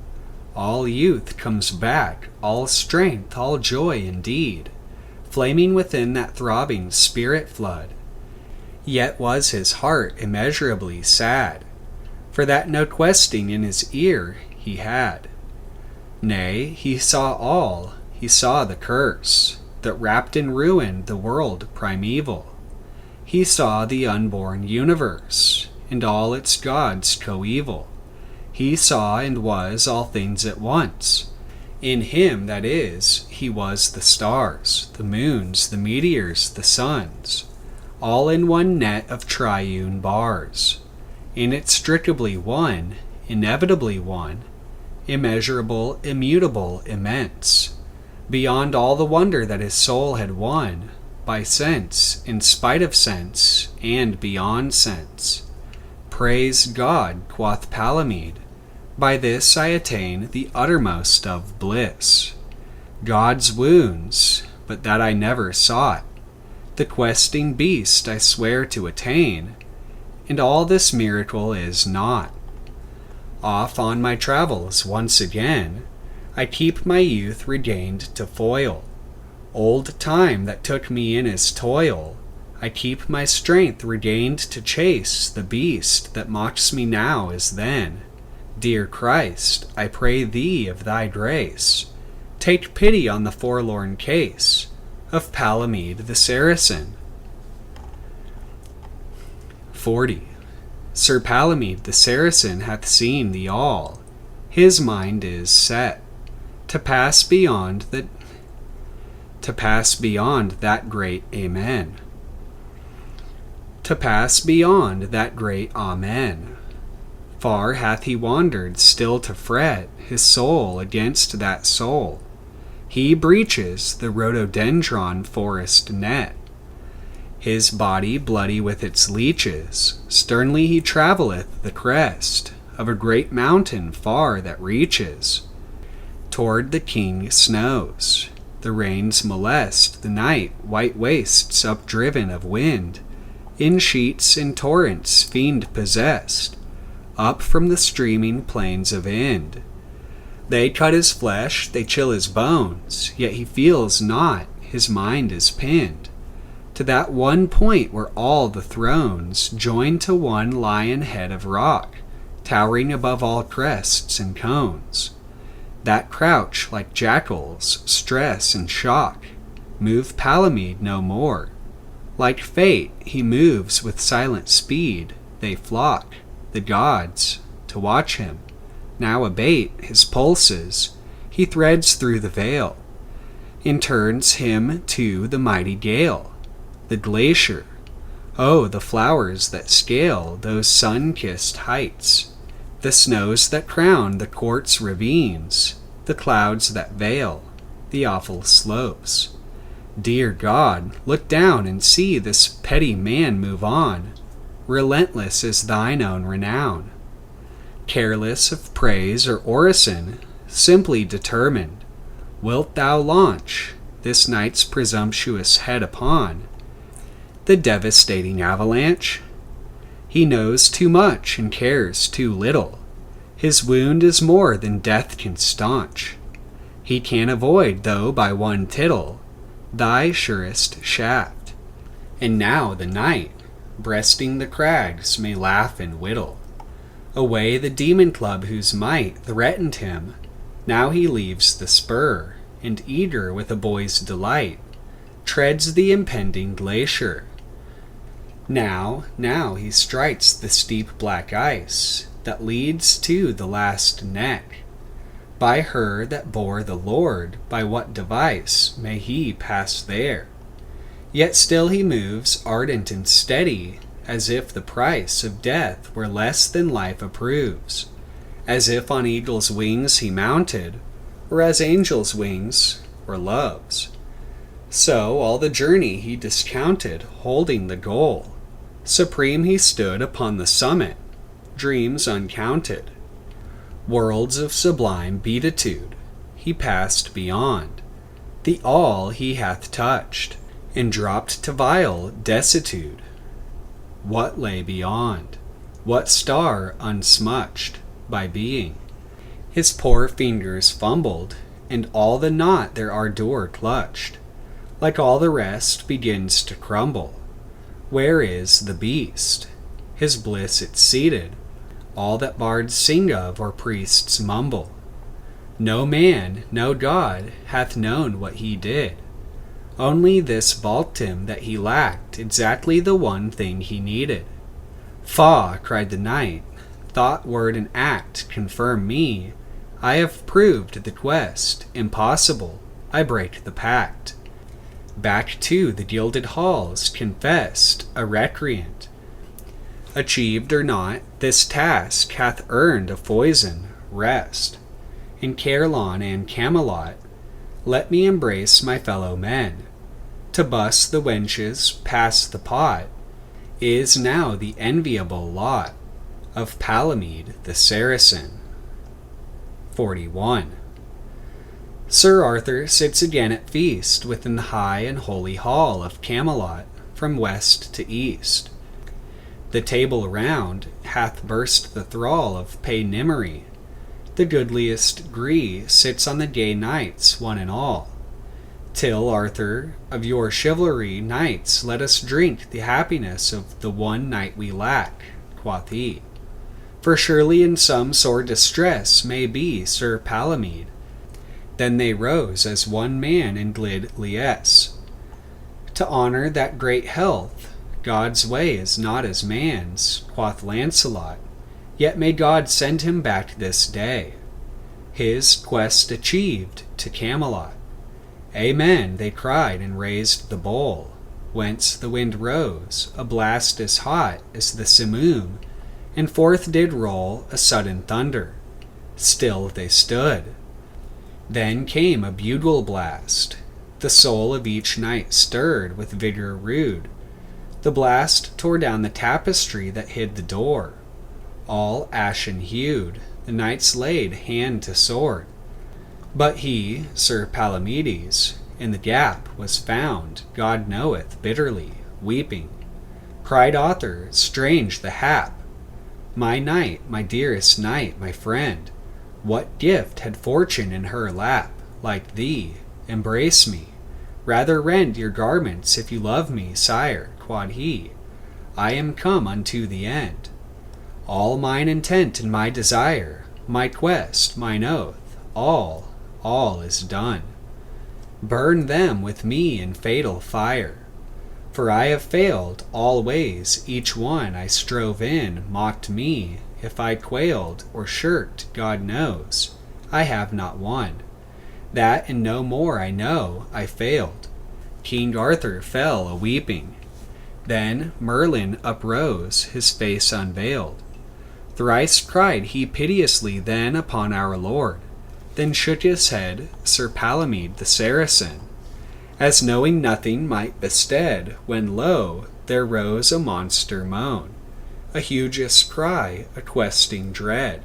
All youth comes back, all strength, all joy indeed, flaming within that throbbing spirit flood. Yet was his heart immeasurably sad, for that no questing in his ear he had. Nay, he saw all, he saw the curse that wrapped in ruin the world primeval. He saw the unborn universe, and all its gods coeval. He saw and was all things at once. In him, that is, he was the stars, the moons, the meteors, the suns, all in one net of triune bars, inextricably one, inevitably one, immeasurable, immutable, immense, beyond all the wonder that his soul had won, by sense, in spite of sense, and beyond sense. Praise God, quoth Palamede, by this I attain the uttermost of bliss. God's wounds, but that I never sought, the questing beast I swear to attain, and all this miracle is naught. Off on my travels once again, I keep my youth regained to foil old time that took me in his toil. I keep my strength regained to chase the beast that mocks me now as then. Dear Christ, I pray thee of thy grace, take pity on the forlorn case of Palamede the Saracen. 40. Sir Palamedes the Saracen hath seen the all. His mind is set to pass beyond that great Amen. To pass beyond that great Amen. Far hath he wandered still to fret his soul against that soul. He breaches the rhododendron forest net. His body bloody with its leeches, sternly he travelleth the crest of a great mountain far that reaches toward the king snows. The rains molest the night white wastes updriven of wind, in sheets and torrents fiend possessed, up from the streaming plains of Ind. They cut his flesh, they chill his bones, yet he feels not, his mind is pinned to that one point where all the thrones join to one lion head of rock, towering above all crests and cones, that crouch like jackals, stress and shock, move Palamede no more. Like fate, he moves with silent speed, they flock, the gods, to watch him. Now abate his pulses, he threads through the veil, and turns him to the mighty gale, the glacier. Oh, the flowers that scale those sun-kissed heights, the snows that crown the quartz ravines, the clouds that veil the awful slopes. Dear God, look down and see this petty man move on, relentless as thine own renown, careless of praise or orison, simply determined. Wilt thou launch this night's presumptuous head upon the devastating avalanche? He knows too much and cares too little. His wound is more than death can staunch. He can avoid, though by one tittle, thy surest shaft. And now the night, breasting the crags, may laugh and whittle away the demon club whose might threatened him. Now he leaves the spur, and eager with a boy's delight, treads the impending glacier. Now he strikes the steep black ice that leads to the last neck. By her that bore the Lord, by what device may he pass there? Yet still he moves ardent and steady, as if the price of death were less than life approves, as if on eagle's wings he mounted, or as angel's wings, or love's. So all the journey he discounted, holding the goal. Supreme he stood upon the summit, dreams uncounted, worlds of sublime beatitude he passed beyond. The all he hath touched, and dropped to vile destitute. What lay beyond? What star unsmutched by being? His poor fingers fumbled, and all the knot their ardor clutched, like all the rest, begins to crumble. Where is the beast? His bliss it seated, all that bards sing of or priests mumble. No man, no god, hath known what he did. Only this balked him that he lacked exactly the one thing he needed. Faugh, cried the knight, thought, word, and act confirm me. I have proved the quest impossible, I break the pact. Back to the gilded halls confessed a recreant. Achieved or not, this task hath earned a foison rest. In Caerleon and Camelot, let me embrace my fellow men. To bust the wenches past the pot is now the enviable lot of Palamedes the Saracen. 41. Sir Arthur sits again at feast within the high and holy hall of Camelot, from west to east. The table around hath burst the thrall of Paynimry. The goodliest gree sits on the gay knights, one and all. Till, Arthur, of your chivalry, knights, let us drink the happiness of the one knight we lack, quoth he. For surely in some sore distress may be Sir Palamedes. Then they rose as one man and glid liesse. To honor that great health, God's way is not as man's, quoth Lancelot. Yet may God send him back this day, his quest achieved to Camelot. Amen, they cried and raised the bowl, whence the wind rose, a blast as hot as the simoon, and forth did roll a sudden thunder. Still they stood. Then came a bugle blast. The soul of each knight stirred with vigor rude. The blast tore down the tapestry that hid the door. All ashen-hued, the knights laid hand to sword. But he, Sir Palamedes, in the gap was found, God knoweth, bitterly, weeping. Cried Arthur, strange the hap! My knight, my dearest knight, my friend, what gift had fortune in her lap, like thee? Embrace me. Rather rend your garments if you love me, sire, quod he. I am come unto the end. All mine intent and my desire, my quest, mine oath, all is done. Burn them with me in fatal fire. For I have failed all ways, each one I strove in mocked me. If I quailed or shirked, God knows, I have not won. That and no more I know, I failed. King Arthur fell a-weeping. Then Merlin uprose, his face unveiled. Thrice cried he piteously then upon our Lord. Then shook his head Sir Palamedes the Saracen, as knowing nothing might bestead, when lo, there rose a monster moan, a hugest cry, a questing dread,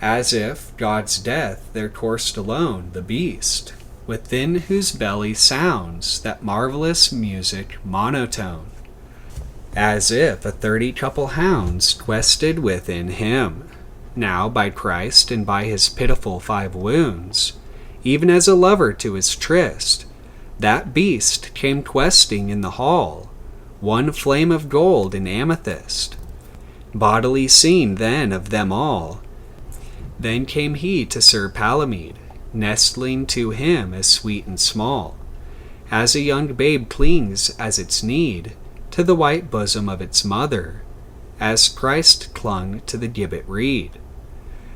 as if God's death there coursed alone the beast, within whose belly sounds that marvellous music monotone, as if 30 couple hounds quested within him. Now by Christ and by his pitiful 5 wounds, even as a lover to his tryst, that beast came questing in the hall, one flame of gold and amethyst, bodily seen then of them all. Then came he to Sir Palamedes, nestling to him as sweet and small, as a young babe clings as its need to the white bosom of its mother, as Christ clung to the gibbet reed.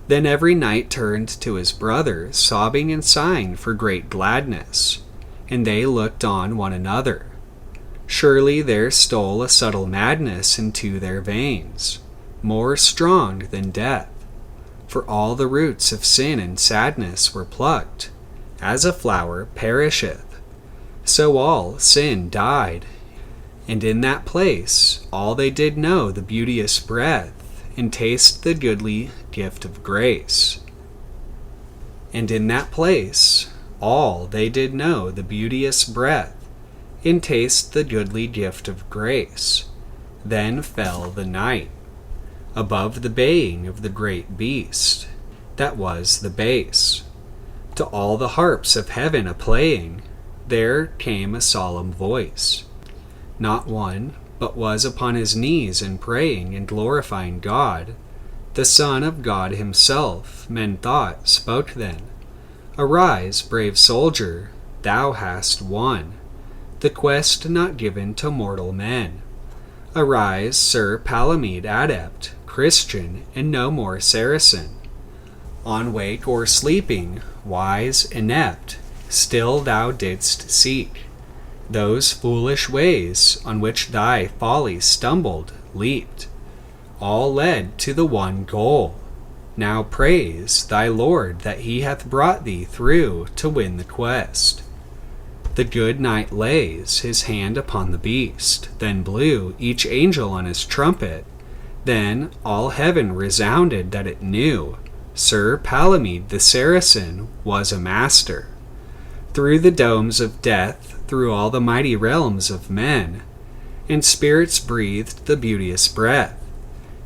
Then every knight turned to his brother, sobbing and sighing for great gladness, and they looked on one another. Surely there stole a subtle madness into their veins, more strong than death, for all the roots of sin and sadness were plucked, as a flower perisheth. So all sin died, and in that place all they did know the beauteous breath, and taste the goodly gift of grace. And in that place all they did know the beauteous breath, and taste the goodly gift of grace. Then fell the night, above the baying of the great beast, that was the bass. To all the harps of heaven a-playing, there came a solemn voice. Not one, but was upon his knees and praying and glorifying God. The Son of God himself, men thought, spoke then, Arise, brave soldier, thou hast won the quest not given to mortal men. Arise, Sir Palamedes adept, Christian, and no more Saracen. On wake or sleeping, wise, inept, still thou didst seek those foolish ways on which thy folly stumbled, leaped, all led to the one goal. Now praise thy Lord that he hath brought thee through to win the quest. The good knight lays his hand upon the beast, then blew each angel on his trumpet. Then all heaven resounded that it knew Sir Palamedes the Saracen was a master. Through the domes of death, through all the mighty realms of men, and spirits breathed the beauteous breath.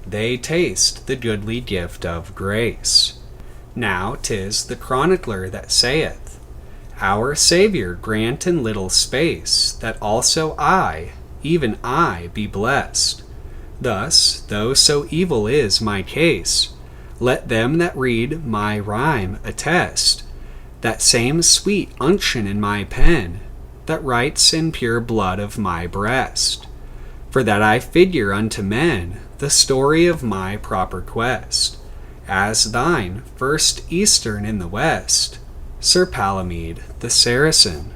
They taste the goodly gift of grace. Now 'tis the chronicler that saith, Our Saviour grant in little space that also I, even I, be blessed. Thus, though so evil is my case, let them that read my rhyme attest that same sweet unction in my pen that writes in pure blood of my breast. For that I figure unto men the story of my proper quest, as thine first Eastern in the West, Sir Palamedes the Saracen.